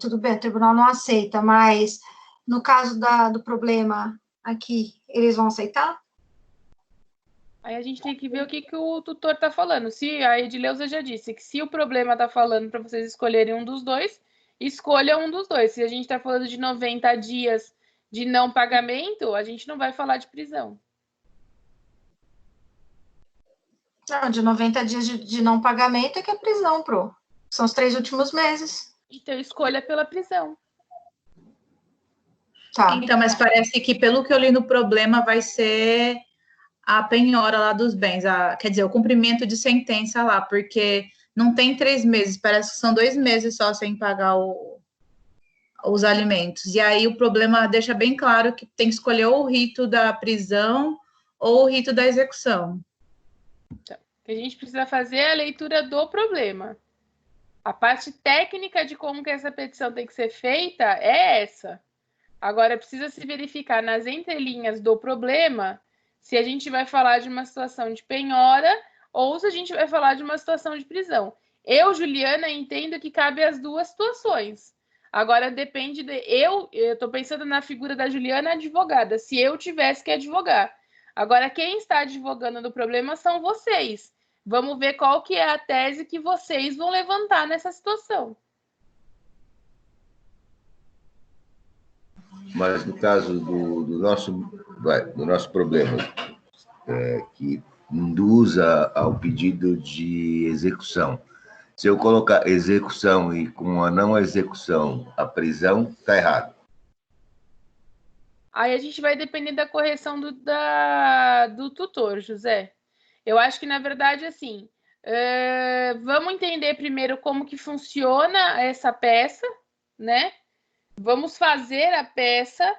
tudo bem, o tribunal não aceita, mas no caso do problema aqui, eles vão aceitar? Aí a gente tem que ver o que o tutor está falando. Se a Edileuza já disse que se o problema está falando para vocês escolherem um dos dois, escolha um dos dois. Se a gente está falando de 90 dias de não pagamento, a gente não vai falar de prisão. Não, de 90 dias de não pagamento é que é prisão, Pro. São os 3 últimos meses. Então, escolha pela prisão. Tá. Então, mas parece que, pelo que eu li no problema, vai ser a penhora lá dos bens, quer dizer, o cumprimento de sentença lá, porque não tem 3 meses, parece que são 2 meses só sem pagar os alimentos. E aí o problema deixa bem claro que tem que escolher ou o rito da prisão ou o rito da execução. Então, o que a gente precisa fazer é a leitura do problema. A parte técnica de como que essa petição tem que ser feita é essa. Agora, precisa se verificar nas entrelinhas do problema se a gente vai falar de uma situação de penhora ou se a gente vai falar de uma situação de prisão. Eu, Juliana, entendo que cabe as duas situações. Agora, depende de... Eu estou pensando na figura da Juliana advogada, se eu tivesse que advogar. Agora, quem está advogando no problema são vocês. Vamos ver qual que é a tese que vocês vão levantar nessa situação. Mas no caso do nosso problema, que induz ao pedido de execução, se eu colocar execução e com a não execução, a prisão, está errado. Aí a gente vai depender da correção do tutor, José. Eu acho que, na verdade, assim, vamos entender primeiro como que funciona essa peça, né? Vamos fazer a peça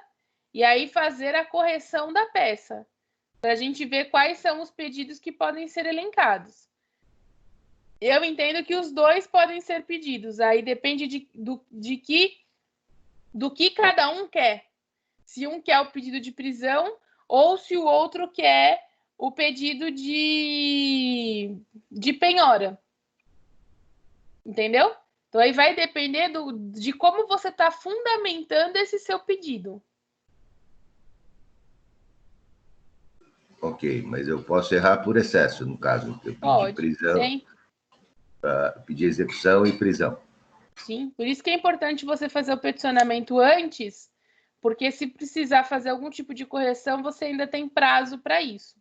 e aí fazer a correção da peça, para a gente ver quais são os pedidos que podem ser elencados. Eu entendo que os dois podem ser pedidos, aí depende do que cada um quer. se um quer o pedido de prisão ou se o outro quer o pedido de penhora. Entendeu? Então, aí vai depender de como você está fundamentando esse seu pedido. Ok, mas eu posso errar por excesso, no caso. Eu pedi prisão, pedir execução e prisão. Sim, por isso que é importante você fazer o peticionamento antes, porque se precisar fazer algum tipo de correção, você ainda tem prazo para isso.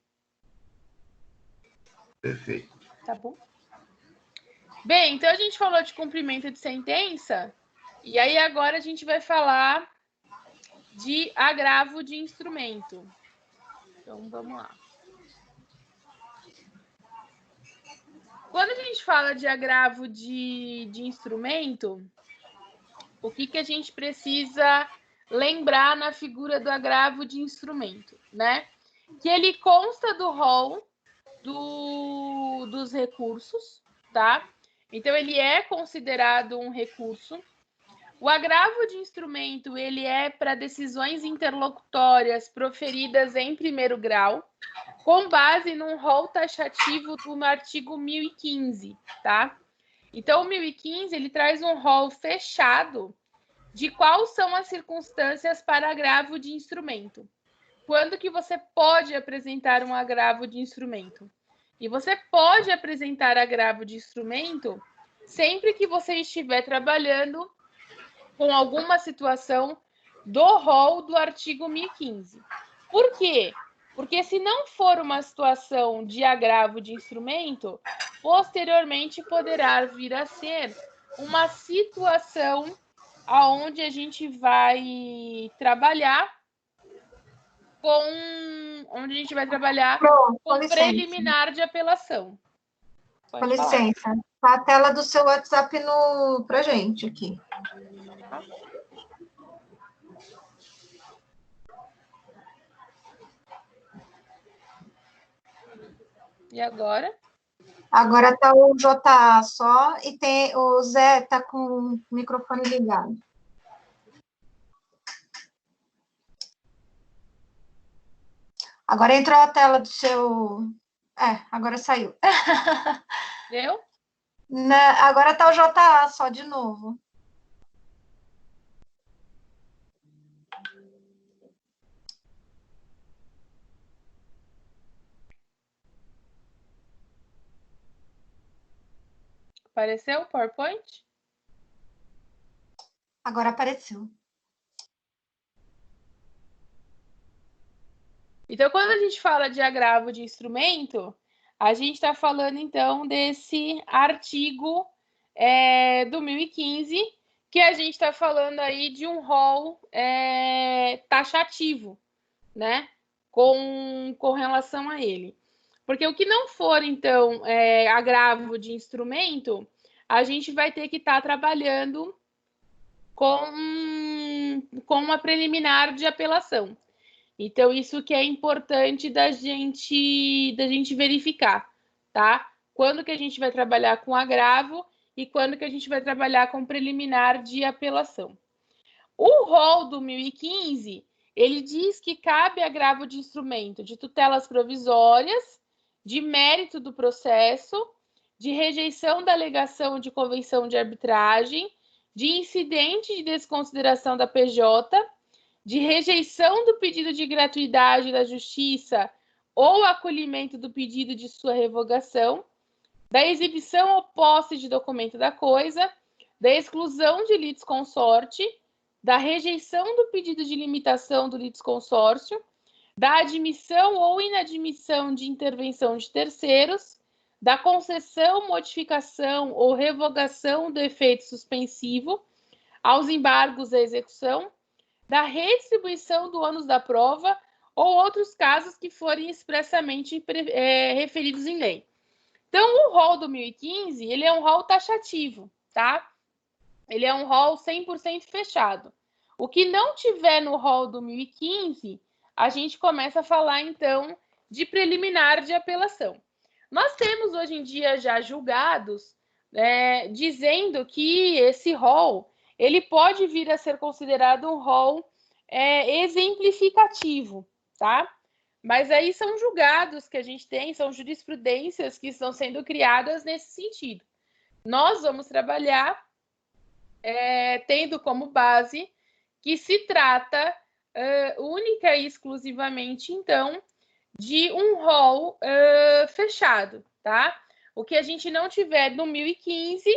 Perfeito. Tá bom? Bem, então a gente falou de cumprimento de sentença, e aí agora a gente vai falar de agravo de instrumento. Então, vamos lá. Quando a gente fala de agravo de instrumento, o que a gente precisa lembrar na figura do agravo de instrumento, né? Que ele consta do rol dos recursos, tá? Então, ele é considerado um recurso. O agravo de instrumento, ele é para decisões interlocutórias proferidas em primeiro grau, com base num rol taxativo no artigo 1015, tá? Então, o 1015, ele traz um rol fechado de quais são as circunstâncias para agravo de instrumento. Quando que você pode apresentar um agravo de instrumento? E você pode apresentar agravo de instrumento sempre que você estiver trabalhando com alguma situação do rol do artigo 1015. Por quê? Porque se não for uma situação de agravo de instrumento, posteriormente poderá vir a ser uma situação aonde a gente vai trabalhar com preliminar de apelação. Com licença. Tá a tela do seu WhatsApp pra gente aqui. E agora? Agora tá o JA só e tem o Zé tá com o microfone ligado. Agora entrou a tela do seu... agora saiu. Deu? Agora tá o JA só de novo. Apareceu o PowerPoint? Agora apareceu. Então, quando a gente fala de agravo de instrumento, a gente está falando, então, desse artigo do 1015, que a gente está falando aí de um rol taxativo, né? Com relação a ele. Porque o que não for, então, agravo de instrumento, a gente vai ter que estar trabalhando com uma preliminar de apelação. Então, isso que é importante da gente verificar, tá? Quando que a gente vai trabalhar com agravo e quando que a gente vai trabalhar com preliminar de apelação. O rol do 1015, ele diz que cabe agravo de instrumento de tutelas provisórias, de mérito do processo, de rejeição da alegação de convenção de arbitragem, de incidente de desconsideração da PJ, de rejeição do pedido de gratuidade da Justiça ou acolhimento do pedido de sua revogação, da exibição ou posse de documento da coisa, da exclusão de litisconsorte, da rejeição do pedido de limitação do litisconsórcio, da admissão ou inadmissão de intervenção de terceiros, da concessão, modificação ou revogação do efeito suspensivo aos embargos à execução, da redistribuição do ônus da prova ou outros casos que forem expressamente referidos em lei. Então, o rol do 1015, ele é um rol taxativo, tá? Ele é um rol 100% fechado. O que não tiver no rol do 1015, a gente começa a falar, então, de preliminar de apelação. Nós temos, hoje em dia, já julgados dizendo que esse rol ele pode vir a ser considerado um rol exemplificativo, tá? Mas aí são julgados que a gente tem, são jurisprudências que estão sendo criadas nesse sentido. Nós vamos trabalhar tendo como base que se trata única e exclusivamente, então, de um rol fechado, tá? O que a gente não tiver no 1015,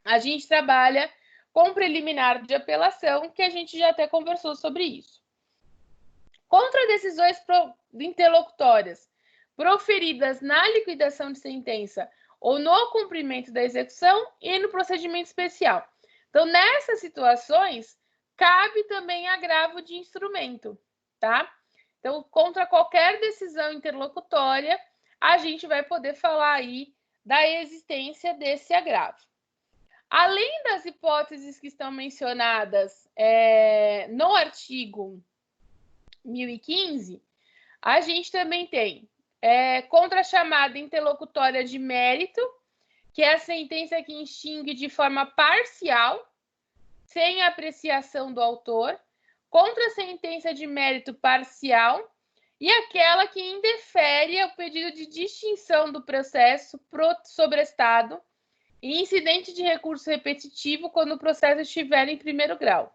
a gente trabalha com preliminar de apelação, que a gente já até conversou sobre isso. Contra decisões interlocutórias proferidas na liquidação de sentença ou no cumprimento da execução e no procedimento especial. Então, nessas situações, cabe também agravo de instrumento, tá? Então, contra qualquer decisão interlocutória, a gente vai poder falar aí da existência desse agravo. Além das hipóteses que estão mencionadas no artigo 1015, a gente também tem contra a chamada interlocutória de mérito, que é a sentença que extingue de forma parcial, sem apreciação do autor, contra a sentença de mérito parcial e aquela que indefere o pedido de distinção do processo sobrestado e incidente de recurso repetitivo quando o processo estiver em primeiro grau.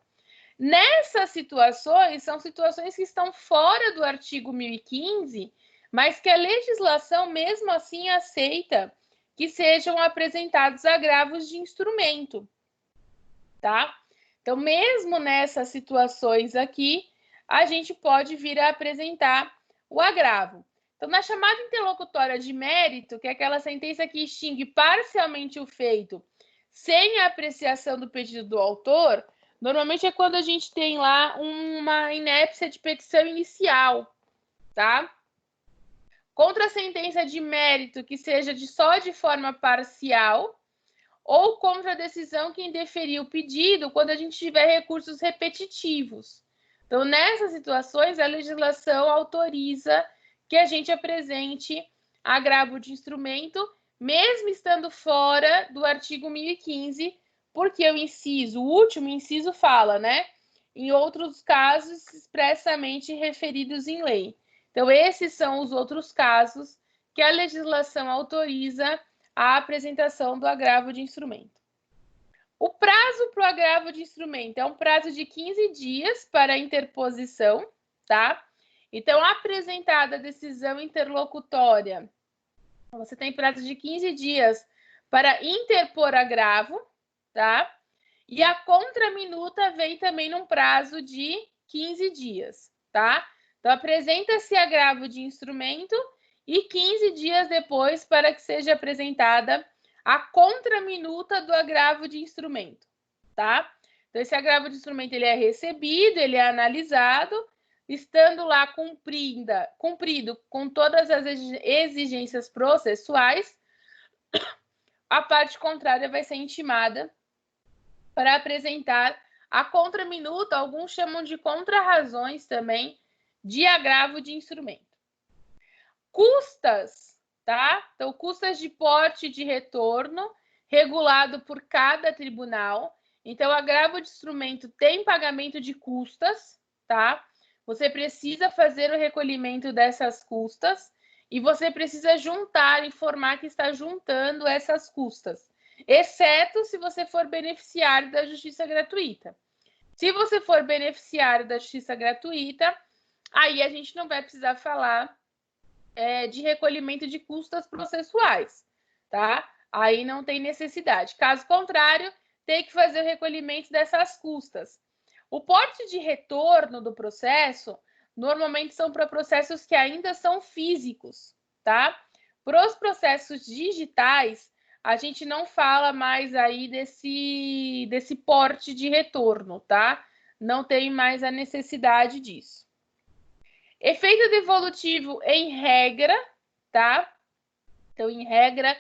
Nessas situações, são situações que estão fora do artigo 1015, mas que a legislação, mesmo assim, aceita que sejam apresentados agravos de instrumento, tá? Então, mesmo nessas situações aqui, a gente pode vir a apresentar o agravo. Então, na chamada interlocutória de mérito, que é aquela sentença que extingue parcialmente o feito sem a apreciação do pedido do autor, normalmente é quando a gente tem lá uma inépcia de petição inicial, tá? Contra a sentença de mérito que seja só de forma parcial, ou contra a decisão que indeferiu o pedido quando a gente tiver recursos repetitivos. Então, nessas situações, a legislação autoriza que a gente apresente agravo de instrumento, mesmo estando fora do artigo 1015, porque o último inciso fala, né? Em outros casos expressamente referidos em lei. Então, esses são os outros casos que a legislação autoriza a apresentação do agravo de instrumento. O prazo para o agravo de instrumento é um prazo de 15 dias para a interposição, tá? Então, apresentada a decisão interlocutória, você tem prazo de 15 dias para interpor agravo, tá? E a contraminuta vem também num prazo de 15 dias, tá? Então, apresenta-se agravo de instrumento e 15 dias depois para que seja apresentada a contraminuta do agravo de instrumento, tá? Então, esse agravo de instrumento ele é recebido, ele é analisado, estando lá cumprido com todas as exigências processuais, a parte contrária vai ser intimada para apresentar a contraminuta, alguns chamam de contrarrazões também, de agravo de instrumento. Custas, tá? Então, custas de porte de retorno, regulado por cada tribunal. Então, agravo de instrumento tem pagamento de custas, tá? Você precisa fazer o recolhimento dessas custas e você precisa informar que está juntando essas custas, exceto se você for beneficiário da justiça gratuita. Se você for beneficiário da justiça gratuita, aí a gente não vai precisar falar de recolhimento de custas processuais, tá? Aí não tem necessidade. Caso contrário, tem que fazer o recolhimento dessas custas. O porte de retorno do processo, normalmente são para processos que ainda são físicos, tá? Para os processos digitais, a gente não fala mais aí desse porte de retorno, tá? Não tem mais a necessidade disso. Efeito devolutivo em regra, tá? Então, em regra,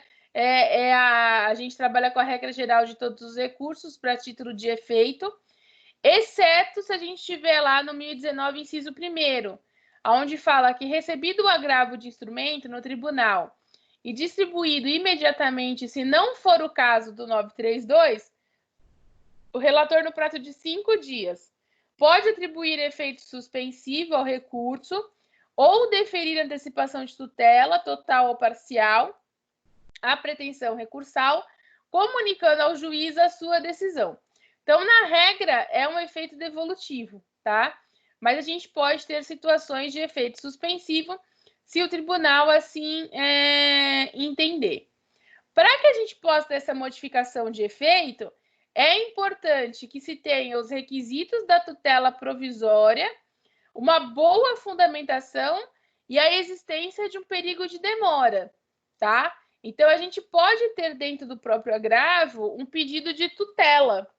a gente trabalha com a regra geral de todos os recursos para título de efeito, exceto se a gente estiver lá no 1019, inciso 1º, onde fala que recebido o agravo de instrumento no tribunal e distribuído imediatamente, se não for o caso do 932, o relator no prazo de 5 dias pode atribuir efeito suspensivo ao recurso ou deferir antecipação de tutela, total ou parcial, à pretensão recursal, comunicando ao juiz a sua decisão. Então, na regra, é um efeito devolutivo, tá? Mas a gente pode ter situações de efeito suspensivo se o tribunal assim entender. Para que a gente possa ter essa modificação de efeito, é importante que se tenha os requisitos da tutela provisória, uma boa fundamentação e a existência de um perigo de demora, tá? Então, a gente pode ter dentro do próprio agravo um pedido de tutela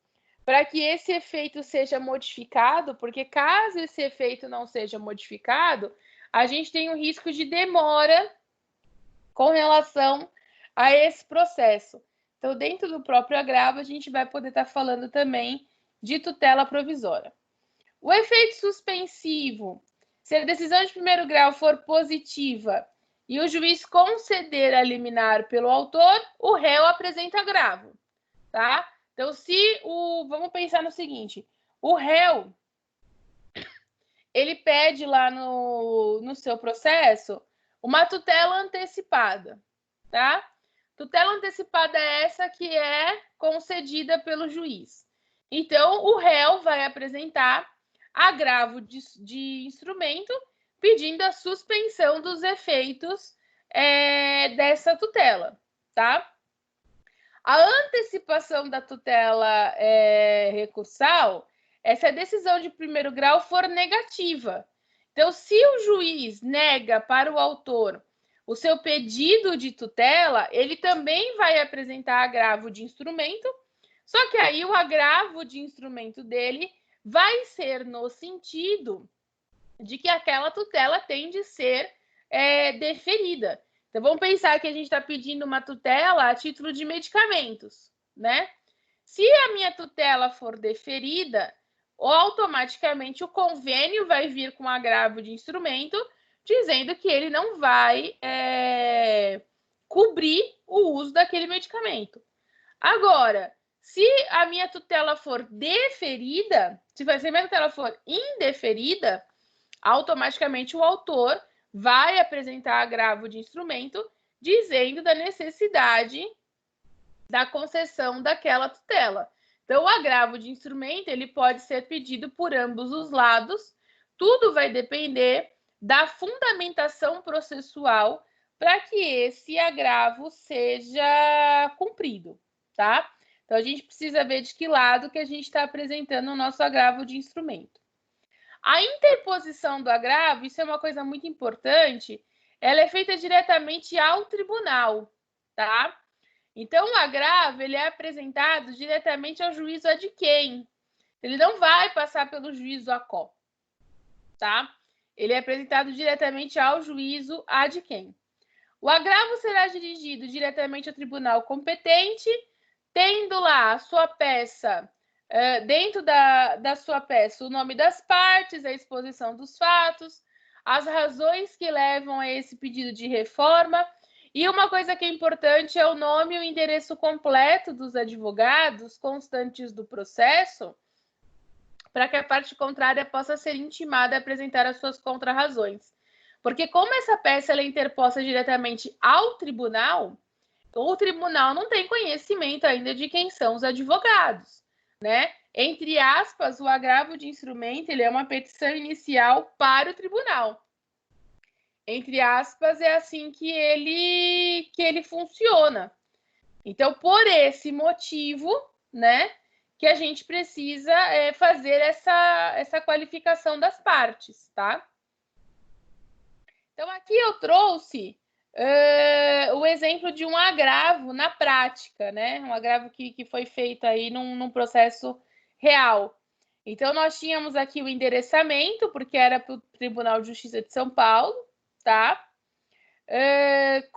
para que esse efeito seja modificado, porque caso esse efeito não seja modificado, a gente tem um risco de demora com relação a esse processo. Então, dentro do próprio agravo, a gente vai poder estar falando também de tutela provisória. O efeito suspensivo, se a decisão de primeiro grau for positiva e o juiz conceder a liminar pelo autor, o réu apresenta agravo, tá? Então, vamos pensar no seguinte, o réu, ele pede lá no seu processo uma tutela antecipada, tá? Tutela antecipada é essa que é concedida pelo juiz. Então, o réu vai apresentar agravo de instrumento pedindo a suspensão dos efeitos dessa tutela, tá? A antecipação da tutela recursal é se a decisão de primeiro grau for negativa. Então, se o juiz nega para o autor o seu pedido de tutela, ele também vai apresentar agravo de instrumento, só que aí o agravo de instrumento dele vai ser no sentido de que aquela tutela tem de ser deferida. Então, vamos pensar que a gente está pedindo uma tutela a título de medicamentos, né? Se a minha tutela for deferida, automaticamente o convênio vai vir com agravo de instrumento, dizendo que ele não vai cobrir o uso daquele medicamento. Agora, se a minha tutela for deferida, se a minha tutela for indeferida, automaticamente o autor vai apresentar agravo de instrumento, dizendo da necessidade da concessão daquela tutela. Então, o agravo de instrumento ele pode ser pedido por ambos os lados, tudo vai depender da fundamentação processual para que esse agravo seja cumprido, tá? Então, a gente precisa ver de que lado que a gente está apresentando o nosso agravo de instrumento. A interposição do agravo, isso é uma coisa muito importante, ela é feita diretamente ao tribunal, tá? Então, o agravo ele é apresentado diretamente ao juízo ad quem. Ele não vai passar pelo juízo ACO, tá? Ele é apresentado diretamente ao juízo ad quem. O agravo será dirigido diretamente ao tribunal competente, tendo lá a sua peça, dentro da sua peça, o nome das partes, a exposição dos fatos, as razões que levam a esse pedido de reforma. E uma coisa que é importante é o nome e o endereço completo dos advogados constantes do processo, para que a parte contrária possa ser intimada a apresentar as suas contrarrazões. Porque como essa peça ela é interposta diretamente ao tribunal, o tribunal não tem conhecimento ainda de quem são os advogados, né? Entre aspas, o agravo de instrumento ele é uma petição inicial para o tribunal. Entre aspas, é assim que ele funciona. Então, por esse motivo, né, que a gente precisa fazer essa qualificação das partes, tá? Então, aqui eu trouxe o exemplo de um agravo na prática, né? Um agravo que foi feito aí num processo real. Então, nós tínhamos aqui o endereçamento, porque era para o Tribunal de Justiça de São Paulo, tá? Que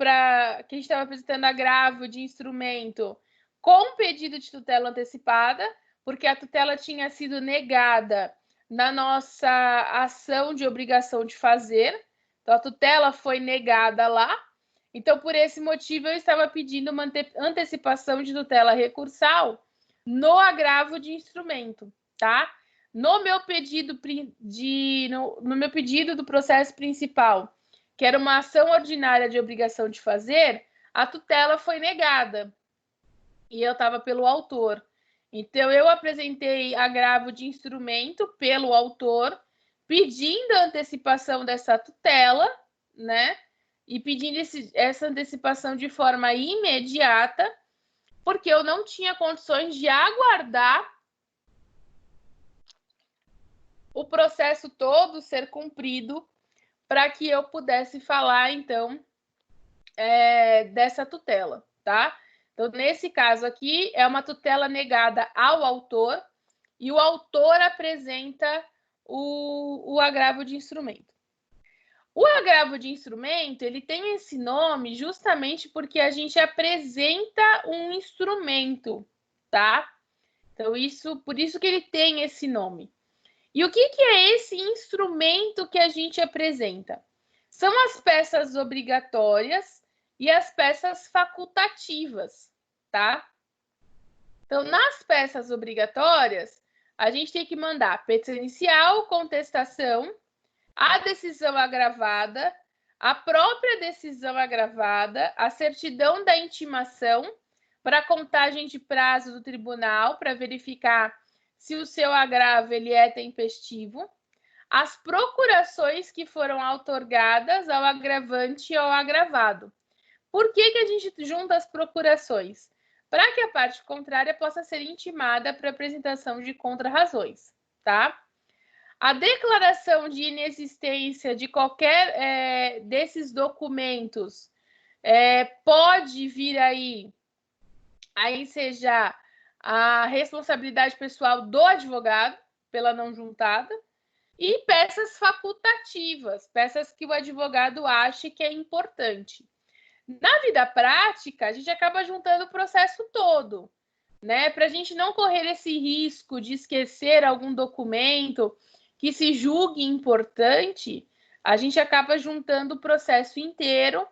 a gente estava apresentando agravo de instrumento com pedido de tutela antecipada, porque a tutela tinha sido negada na nossa ação de obrigação de fazer. Então, a tutela foi negada lá. Então, por esse motivo, eu estava pedindo uma antecipação de tutela recursal no agravo de instrumento, tá? no meu pedido no meu pedido do processo principal, que era uma ação ordinária de obrigação de fazer, a tutela foi negada. E eu estava pelo autor. Então, eu apresentei agravo de instrumento pelo autor, pedindo a antecipação dessa tutela, né? E pedindo essa antecipação de forma imediata, porque eu não tinha condições de aguardar o processo todo ser cumprido para que eu pudesse falar, então, dessa tutela, tá? Então, nesse caso aqui, é uma tutela negada ao autor e o autor apresenta o agravo de instrumento. O agravo de instrumento, ele tem esse nome justamente porque a gente apresenta um instrumento, tá? Então, por isso que ele tem esse nome. E o que é esse instrumento que a gente apresenta? São as peças obrigatórias e as peças facultativas, tá? Então, nas peças obrigatórias, a gente tem que mandar petição inicial, contestação, a decisão agravada, a própria decisão agravada, a certidão da intimação para contagem de prazo do tribunal para verificar se o seu agravo ele é tempestivo, as procurações que foram outorgadas ao agravante e ao agravado. Por que a gente junta as procurações? Para que a parte contrária possa ser intimada para apresentação de contrarrazões, tá? A declaração de inexistência de qualquer desses documentos pode vir aí a ensejar a responsabilidade pessoal do advogado pela não juntada e peças facultativas, peças que o advogado ache que é importante. Na vida prática, a gente acaba juntando o processo todo, né? Para a gente não correr esse risco de esquecer algum documento que se julgue importante, a gente acaba juntando o processo inteiro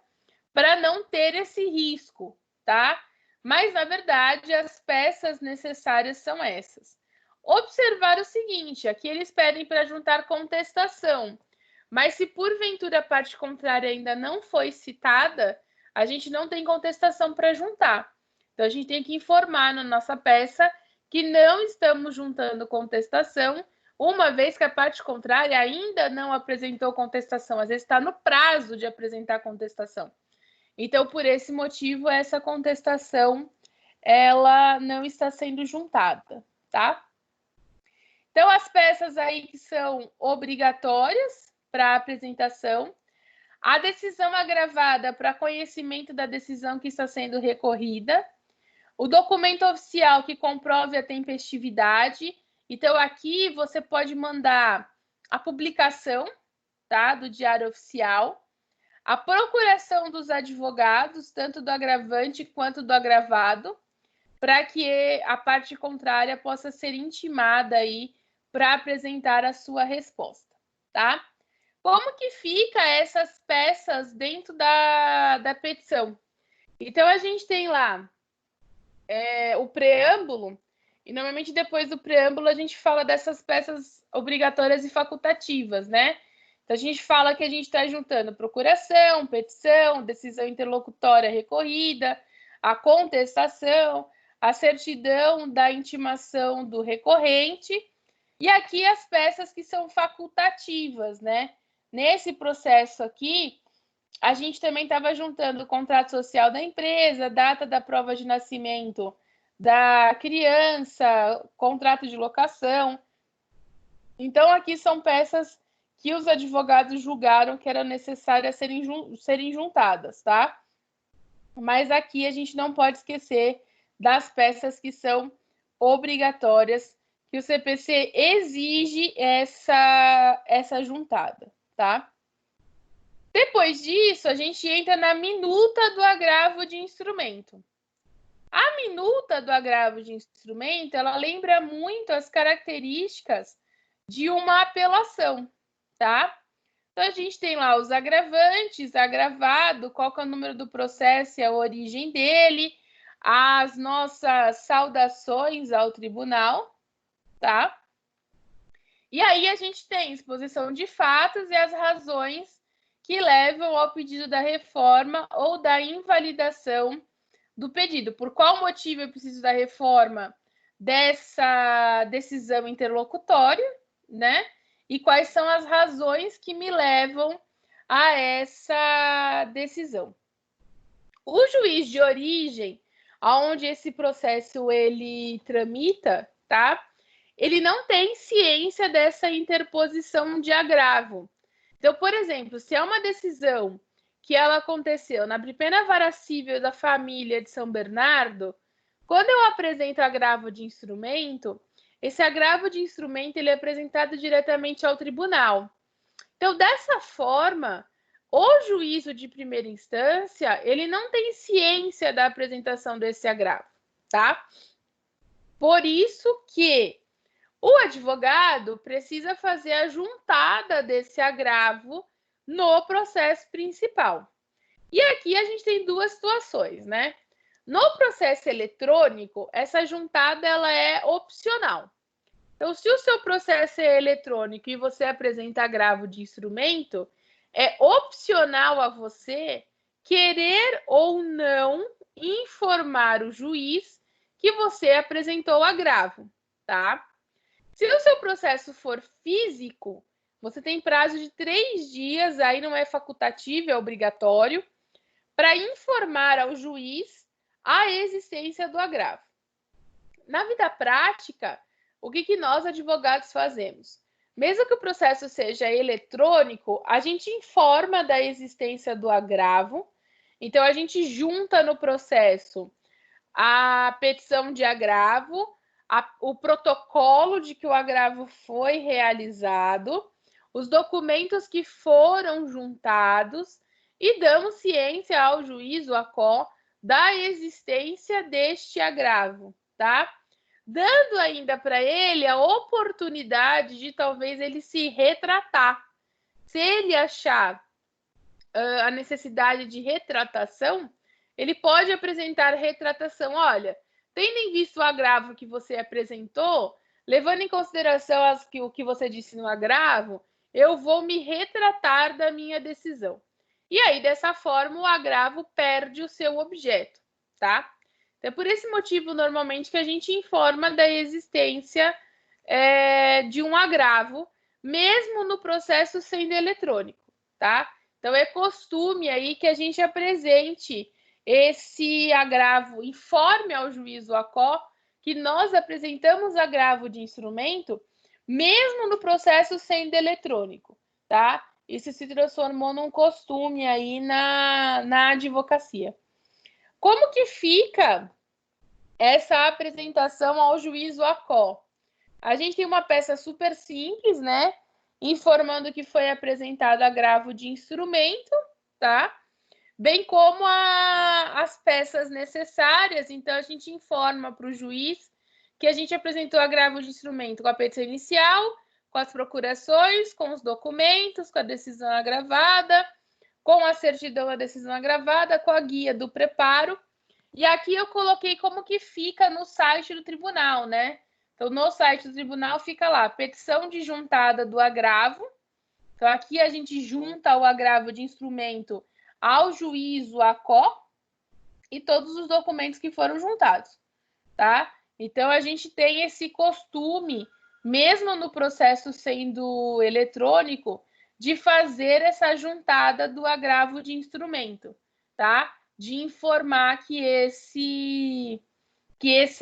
para não ter esse risco, tá? Mas, na verdade, as peças necessárias são essas. Observar o seguinte, aqui eles pedem para juntar contestação, mas se porventura a parte contrária ainda não foi citada, a gente não tem contestação para juntar. Então, a gente tem que informar na nossa peça que não estamos juntando contestação, uma vez que a parte contrária ainda não apresentou contestação, às vezes está no prazo de apresentar contestação. Então, por esse motivo, essa contestação, ela não está sendo juntada, tá? Então, as peças aí que são obrigatórias para apresentação, a decisão agravada para conhecimento da decisão que está sendo recorrida, o documento oficial que comprove a tempestividade. Então, aqui você pode mandar a publicação, tá, do Diário Oficial, a procuração dos advogados, tanto do agravante quanto do agravado, para que a parte contrária possa ser intimada aí para apresentar a sua resposta, tá? Como que fica essas peças dentro da petição? Então, a gente tem lá o preâmbulo, e normalmente depois do preâmbulo a gente fala dessas peças obrigatórias e facultativas, né? Então, a gente fala que a gente está juntando procuração, petição, decisão interlocutória recorrida, a contestação, a certidão da intimação do recorrente, e aqui as peças que são facultativas, né? Nesse processo aqui, a gente também estava juntando o contrato social da empresa, data da prova de nascimento da criança, contrato de locação. Então, aqui são peças que os advogados julgaram que eram necessárias serem juntadas, tá? Mas aqui a gente não pode esquecer das peças que são obrigatórias, que o CPC exige essa juntada, tá? Depois disso, a gente entra na minuta do agravo de instrumento. A minuta do agravo de instrumento, ela lembra muito as características de uma apelação, tá? Então, a gente tem lá os agravantes, agravado, qual que é o número do processo e a origem dele, as nossas saudações ao tribunal, tá? E aí a gente tem exposição de fatos e as razões que levam ao pedido da reforma ou da invalidação do pedido. Por qual motivo eu preciso da reforma dessa decisão interlocutória, né? E quais são as razões que me levam a essa decisão. O juiz de origem, aonde esse processo ele tramita, tá? Ele não tem ciência dessa interposição de agravo. Então, por exemplo, se é uma decisão que ela aconteceu na primeira vara civil da família de São Bernardo, quando eu apresento agravo de instrumento, esse agravo de instrumento ele é apresentado diretamente ao tribunal. Então, dessa forma, o juízo de primeira instância, ele não tem ciência da apresentação desse agravo, tá? Por isso que o advogado precisa fazer a juntada desse agravo no processo principal. E aqui a gente tem duas situações, né? No processo eletrônico, essa juntada ela é opcional. Então, se o seu processo é eletrônico e você apresenta agravo de instrumento, é opcional a você querer ou não informar o juiz que você apresentou o agravo, tá? Se o seu processo for físico, você tem prazo de 3 dias, aí não é facultativo, é obrigatório, para informar ao juiz a existência do agravo. Na vida prática, o que nós advogados fazemos? Mesmo que o processo seja eletrônico, a gente informa da existência do agravo, então a gente junta no processo a petição de agravo, o protocolo de que o agravo foi realizado, os documentos que foram juntados e damos ciência ao juiz, o ACO, da existência deste agravo, tá? Dando ainda para ele a oportunidade de talvez ele se retratar. Se ele achar a necessidade de retratação, ele pode apresentar retratação. Olha, tendo em vista o agravo que você apresentou, levando em consideração o que você disse no agravo, eu vou me retratar da minha decisão. E aí, dessa forma, o agravo perde o seu objeto, tá? Então, é por esse motivo, normalmente, que a gente informa da existência de um agravo, mesmo no processo sendo eletrônico, tá? Então, é costume aí que a gente apresente esse agravo, informe ao juiz o ACO que nós apresentamos agravo de instrumento, mesmo no processo sendo eletrônico, tá? Isso se transformou num costume aí na advocacia. Como que fica essa apresentação ao juiz o ACO? A gente tem uma peça super simples, né? Informando que foi apresentado agravo de instrumento, tá? Bem como as peças necessárias. Então, a gente informa para o juiz que a gente apresentou agravo de instrumento com a petição inicial, com as procurações, com os documentos, com a decisão agravada, com a certidão da decisão agravada, com a guia do preparo. E aqui eu coloquei como que fica no site do tribunal, né? Então, no site do tribunal fica lá, petição de juntada do agravo. Então, aqui a gente junta o agravo de instrumento ao juízo ACO e todos os documentos que foram juntados, tá? Então, a gente tem esse costume, mesmo no processo sendo eletrônico, de fazer essa juntada do agravo de instrumento, tá? De informar que esse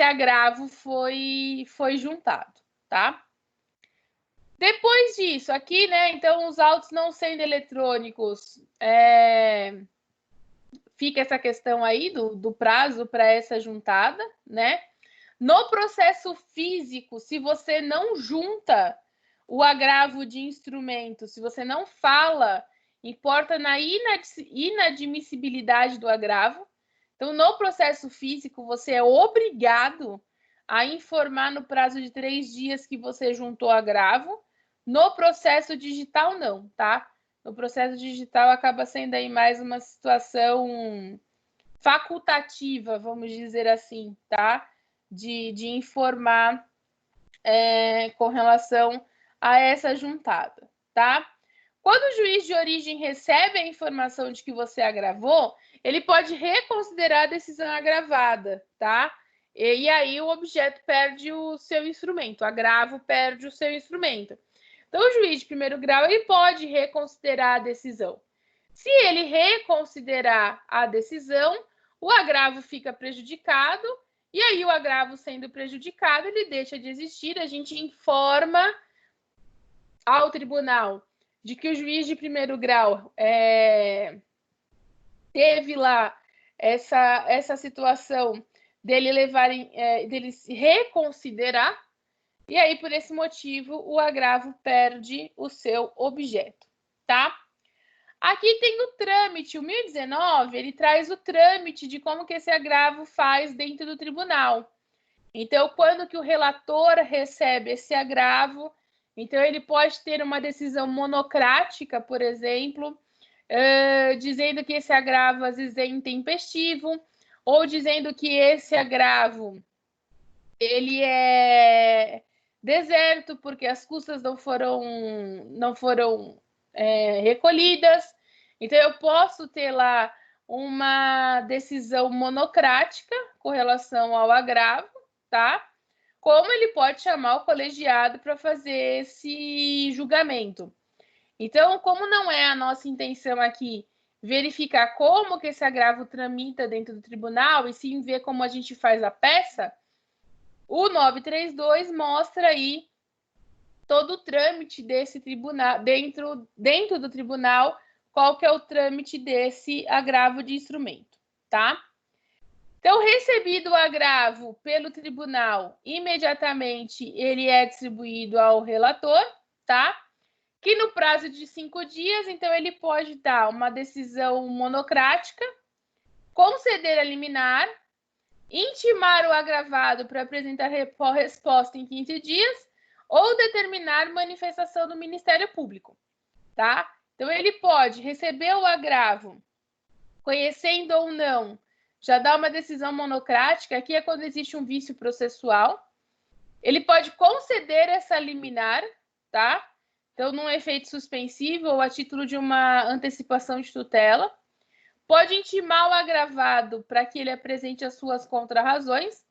agravo foi juntado, tá? Depois disso, aqui, né, então, os autos não sendo eletrônicos, fica essa questão aí do prazo para essa juntada, né? No processo físico, se você não junta o agravo de instrumento, se você não fala, importa na inadmissibilidade do agravo. Então, no processo físico, você é obrigado a informar no prazo de 3 dias que você juntou agravo. No processo digital, não, tá? No processo digital, acaba sendo aí mais uma situação facultativa, vamos dizer assim, tá? De informar com relação a essa juntada, tá? Quando o juiz de origem recebe a informação de que você agravou, ele pode reconsiderar a decisão agravada, tá? E aí o objeto perde o seu instrumento, o agravo perde o seu instrumento. Então, o juiz de primeiro grau ele pode reconsiderar a decisão. Se ele reconsiderar a decisão, o agravo fica prejudicado, e aí o agravo sendo prejudicado, ele deixa de existir, a gente informa ao tribunal de que o juiz de primeiro grau teve lá essa situação dele dele se reconsiderar, e aí, por esse motivo, o agravo perde o seu objeto, tá? Aqui tem o trâmite, o 1019, ele traz o trâmite de como que esse agravo faz dentro do tribunal. Então, quando que o relator recebe esse agravo, então ele pode ter uma decisão monocrática, por exemplo, dizendo que esse agravo às vezes é intempestivo, ou dizendo que esse agravo ele é deserto porque as custas não foram recolhidas. Então, eu posso ter lá uma decisão monocrática com relação ao agravo, tá? Como ele pode chamar o colegiado para fazer esse julgamento. Então, como não é a nossa intenção aqui verificar como que esse agravo tramita dentro do tribunal, e sim ver como a gente faz a peça, o 932 mostra aí todo o trâmite desse tribunal, dentro do tribunal, qual que é o trâmite desse agravo de instrumento, tá? Então, recebido o agravo pelo tribunal, imediatamente ele é distribuído ao relator, tá? Que no prazo de 5 dias, então, ele pode dar uma decisão monocrática, conceder a liminar, intimar o agravado para apresentar resposta em 15 dias ou determinar manifestação do Ministério Público, tá? Então, ele pode receber o agravo, conhecendo ou não, já dá uma decisão monocrática, aqui é quando existe um vício processual. Ele pode conceder essa liminar, tá? Então, num efeito suspensivo ou a título de uma antecipação de tutela. Pode intimar o agravado para que ele apresente as suas contrarrazões,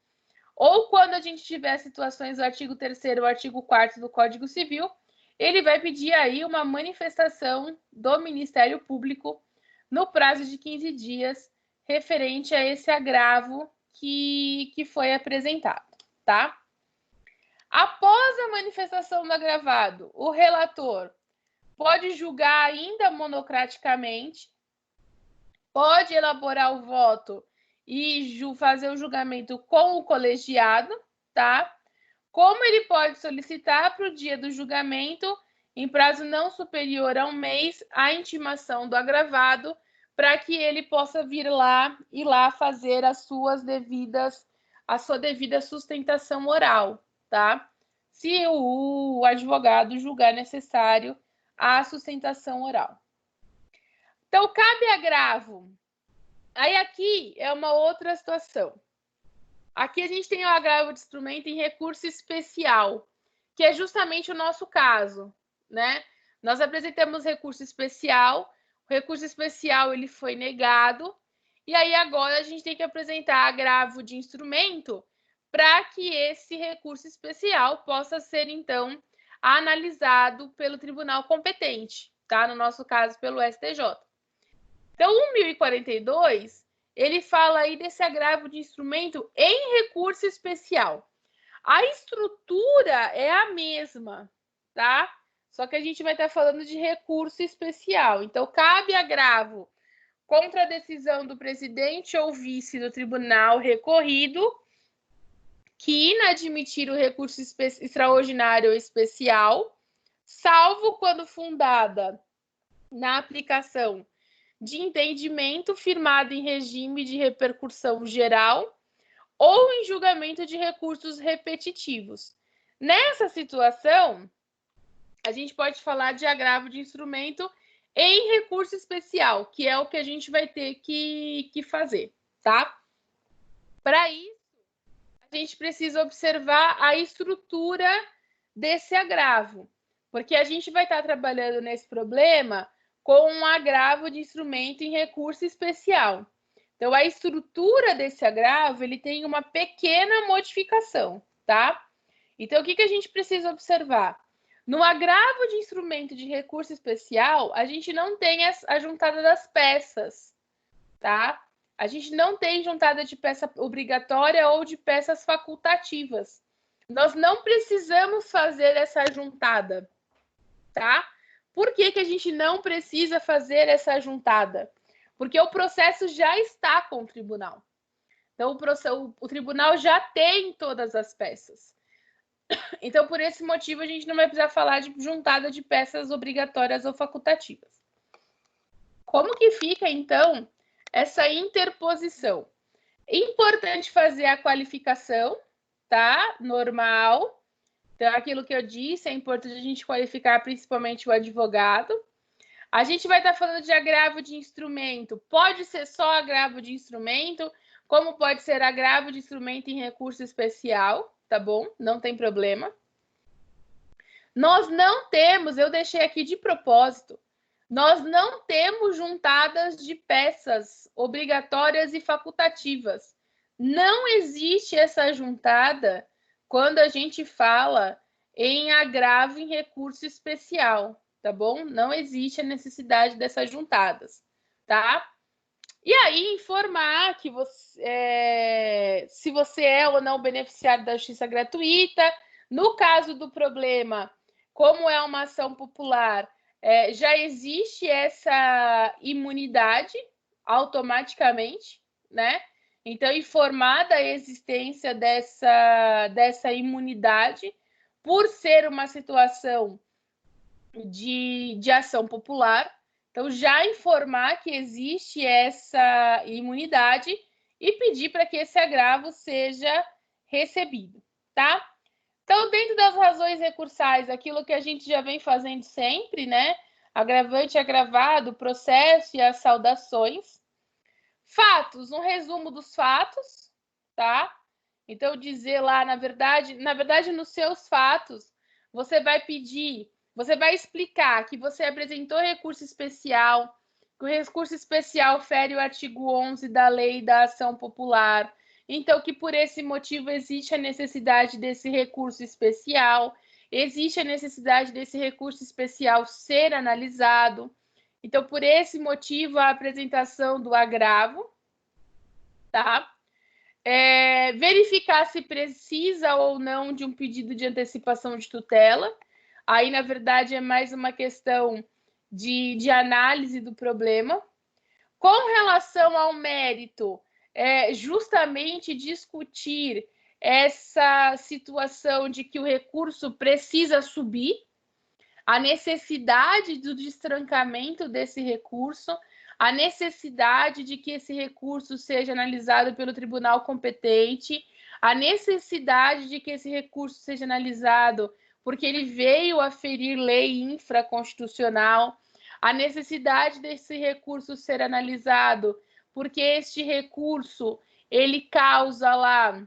ou quando a gente tiver situações do artigo 3º ou artigo 4º do Código Civil, ele vai pedir aí uma manifestação do Ministério Público no prazo de 15 dias referente a esse agravo que foi apresentado, tá? Após a manifestação do agravado, o relator pode julgar ainda monocraticamente, pode elaborar o voto e fazer o julgamento com o colegiado, tá? Como ele pode solicitar para o dia do julgamento, em prazo não superior a 1 mês, a intimação do agravado, para que ele possa ir lá fazer a sua devida sustentação oral, tá? Se o advogado julgar necessário a sustentação oral. Então, cabe agravo. Aí aqui é uma outra situação. Aqui a gente tem o agravo de instrumento em recurso especial, que é justamente o nosso caso, né? Nós apresentamos recurso especial, o recurso especial ele foi negado, e aí agora a gente tem que apresentar agravo de instrumento para que esse recurso especial possa ser, então, analisado pelo tribunal competente, tá? No nosso caso, pelo STJ. Então, o 1042, ele fala aí desse agravo de instrumento em recurso especial. A estrutura é a mesma, tá? Só que a gente vai estar falando de recurso especial. Então, cabe agravo contra a decisão do presidente ou vice do tribunal recorrido, que inadmitir o recurso extraordinário ou especial, salvo quando fundada na aplicação de entendimento firmado em regime de repercussão geral ou em julgamento de recursos repetitivos. Nessa situação, a gente pode falar de agravo de instrumento em recurso especial, que é o que a gente vai ter que fazer, tá? Para isso, a gente precisa observar a estrutura desse agravo. Porque a gente vai estar trabalhando nesse problema com um agravo de instrumento em recurso especial. Então, a estrutura desse agravo, ele tem uma pequena modificação, tá? Então, o que a gente precisa observar? No agravo de instrumento de recurso especial, a gente não tem a juntada das peças, tá? A gente não tem juntada de peça obrigatória ou de peças facultativas. Nós não precisamos fazer essa juntada, tá? Por que a gente não precisa fazer essa juntada? Porque o processo já está com o tribunal. Então, o tribunal já tem todas as peças. Então, por esse motivo, a gente não vai precisar falar de juntada de peças obrigatórias ou facultativas. Como que fica, então, essa interposição? Importante fazer a qualificação, tá? Normal. Então, aquilo que eu disse, é importante a gente qualificar principalmente o advogado. A gente vai estar falando de agravo de instrumento. Pode ser só agravo de instrumento, como pode ser agravo de instrumento em recurso especial, tá bom? Não tem problema. Nós não temos, eu deixei aqui de propósito, nós não temos juntadas de peças obrigatórias e facultativas. Não existe essa juntada quando a gente fala em agravo em recurso especial, tá bom? Não existe a necessidade dessas juntadas, tá? E aí, informar que você, se você é ou não beneficiário da justiça gratuita. No caso do problema, como é uma ação popular, já existe essa imunidade automaticamente, né? Então, informar da existência dessa imunidade por ser uma situação de ação popular. Então, já informar que existe essa imunidade e pedir para que esse agravo seja recebido, tá? Então, dentro das razões recursais, aquilo que a gente já vem fazendo sempre, né? Agravante, agravado, processo e as saudações. Fatos, um resumo dos fatos, tá? Então, dizer lá, na verdade, nos seus fatos, você vai pedir, você vai explicar que você apresentou recurso especial, que o recurso especial fere o artigo 11 da Lei da Ação Popular, então que por esse motivo existe a necessidade desse recurso especial, existe a necessidade desse recurso especial ser analisado. Então, por esse motivo, a apresentação do agravo, tá? Verificar se precisa ou não de um pedido de antecipação de tutela. Aí, na verdade, é mais uma questão de análise do problema. Com relação ao mérito, justamente discutir essa situação de que o recurso precisa subir, a necessidade do destrancamento desse recurso, a necessidade de que esse recurso seja analisado pelo tribunal competente, a necessidade de que esse recurso seja analisado porque ele veio a ferir lei infraconstitucional, a necessidade desse recurso ser analisado porque este recurso, ele causa lá,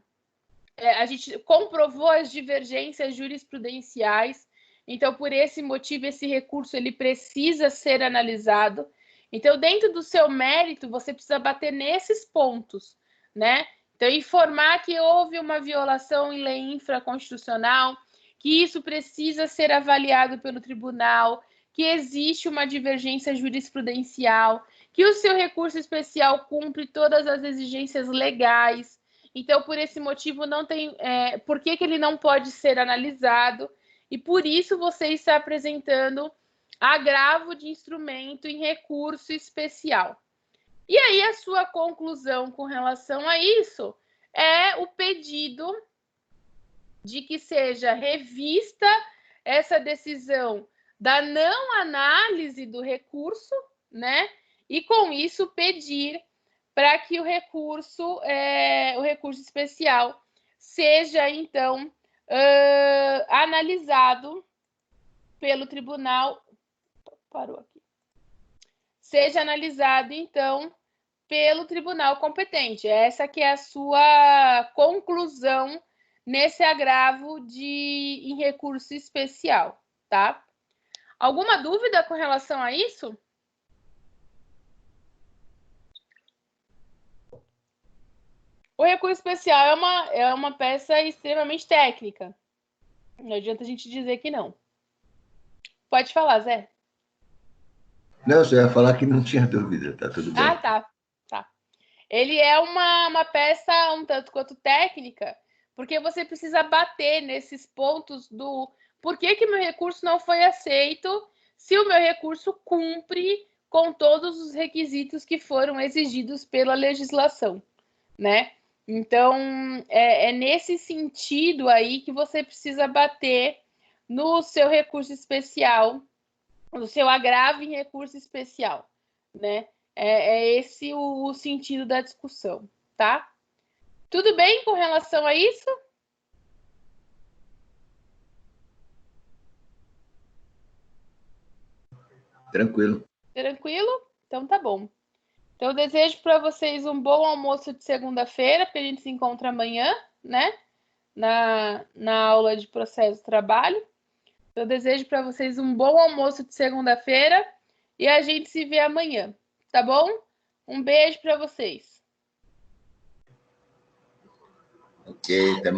a gente comprovou as divergências jurisprudenciais, então, por esse motivo, esse recurso ele precisa ser analisado. Então, dentro do seu mérito, você precisa bater nesses pontos, né? Então, informar que houve uma violação em lei infraconstitucional, que isso precisa ser avaliado pelo tribunal, que existe uma divergência jurisprudencial, que o seu recurso especial cumpre todas as exigências legais. Então, por esse motivo, não tem por que ele não pode ser analisado, e por isso você está apresentando agravo de instrumento em recurso especial. E aí, a sua conclusão com relação a isso é o pedido de que seja revista essa decisão da não análise do recurso, né? E com isso pedir para que o recurso especial seja, então, analisado pelo tribunal. Parou aqui. Seja analisado, então, pelo tribunal competente. Essa que é a sua conclusão nesse agravo em recurso especial, tá? Alguma dúvida com relação a isso? O recurso especial é uma peça extremamente técnica. Não adianta a gente dizer que não. Pode falar, Zé. Não, você ia falar que não tinha dúvida, tá tudo bem. Tá. Ele é uma peça um tanto quanto técnica, porque você precisa bater nesses pontos do por que meu recurso não foi aceito, se o meu recurso cumpre com todos os requisitos que foram exigidos pela legislação, né? Então, é nesse sentido aí que você precisa bater no seu recurso especial, no seu agravo em recurso especial, né? É esse o sentido da discussão, tá? Tudo bem com relação a isso? Tranquilo. Tranquilo? Então tá bom. Então eu desejo para vocês um bom almoço de segunda-feira, porque a gente se encontra amanhã, né? Na aula de processo de trabalho. Eu desejo para vocês um bom almoço de segunda-feira e a gente se vê amanhã, tá bom? Um beijo para vocês. Ok, até mais.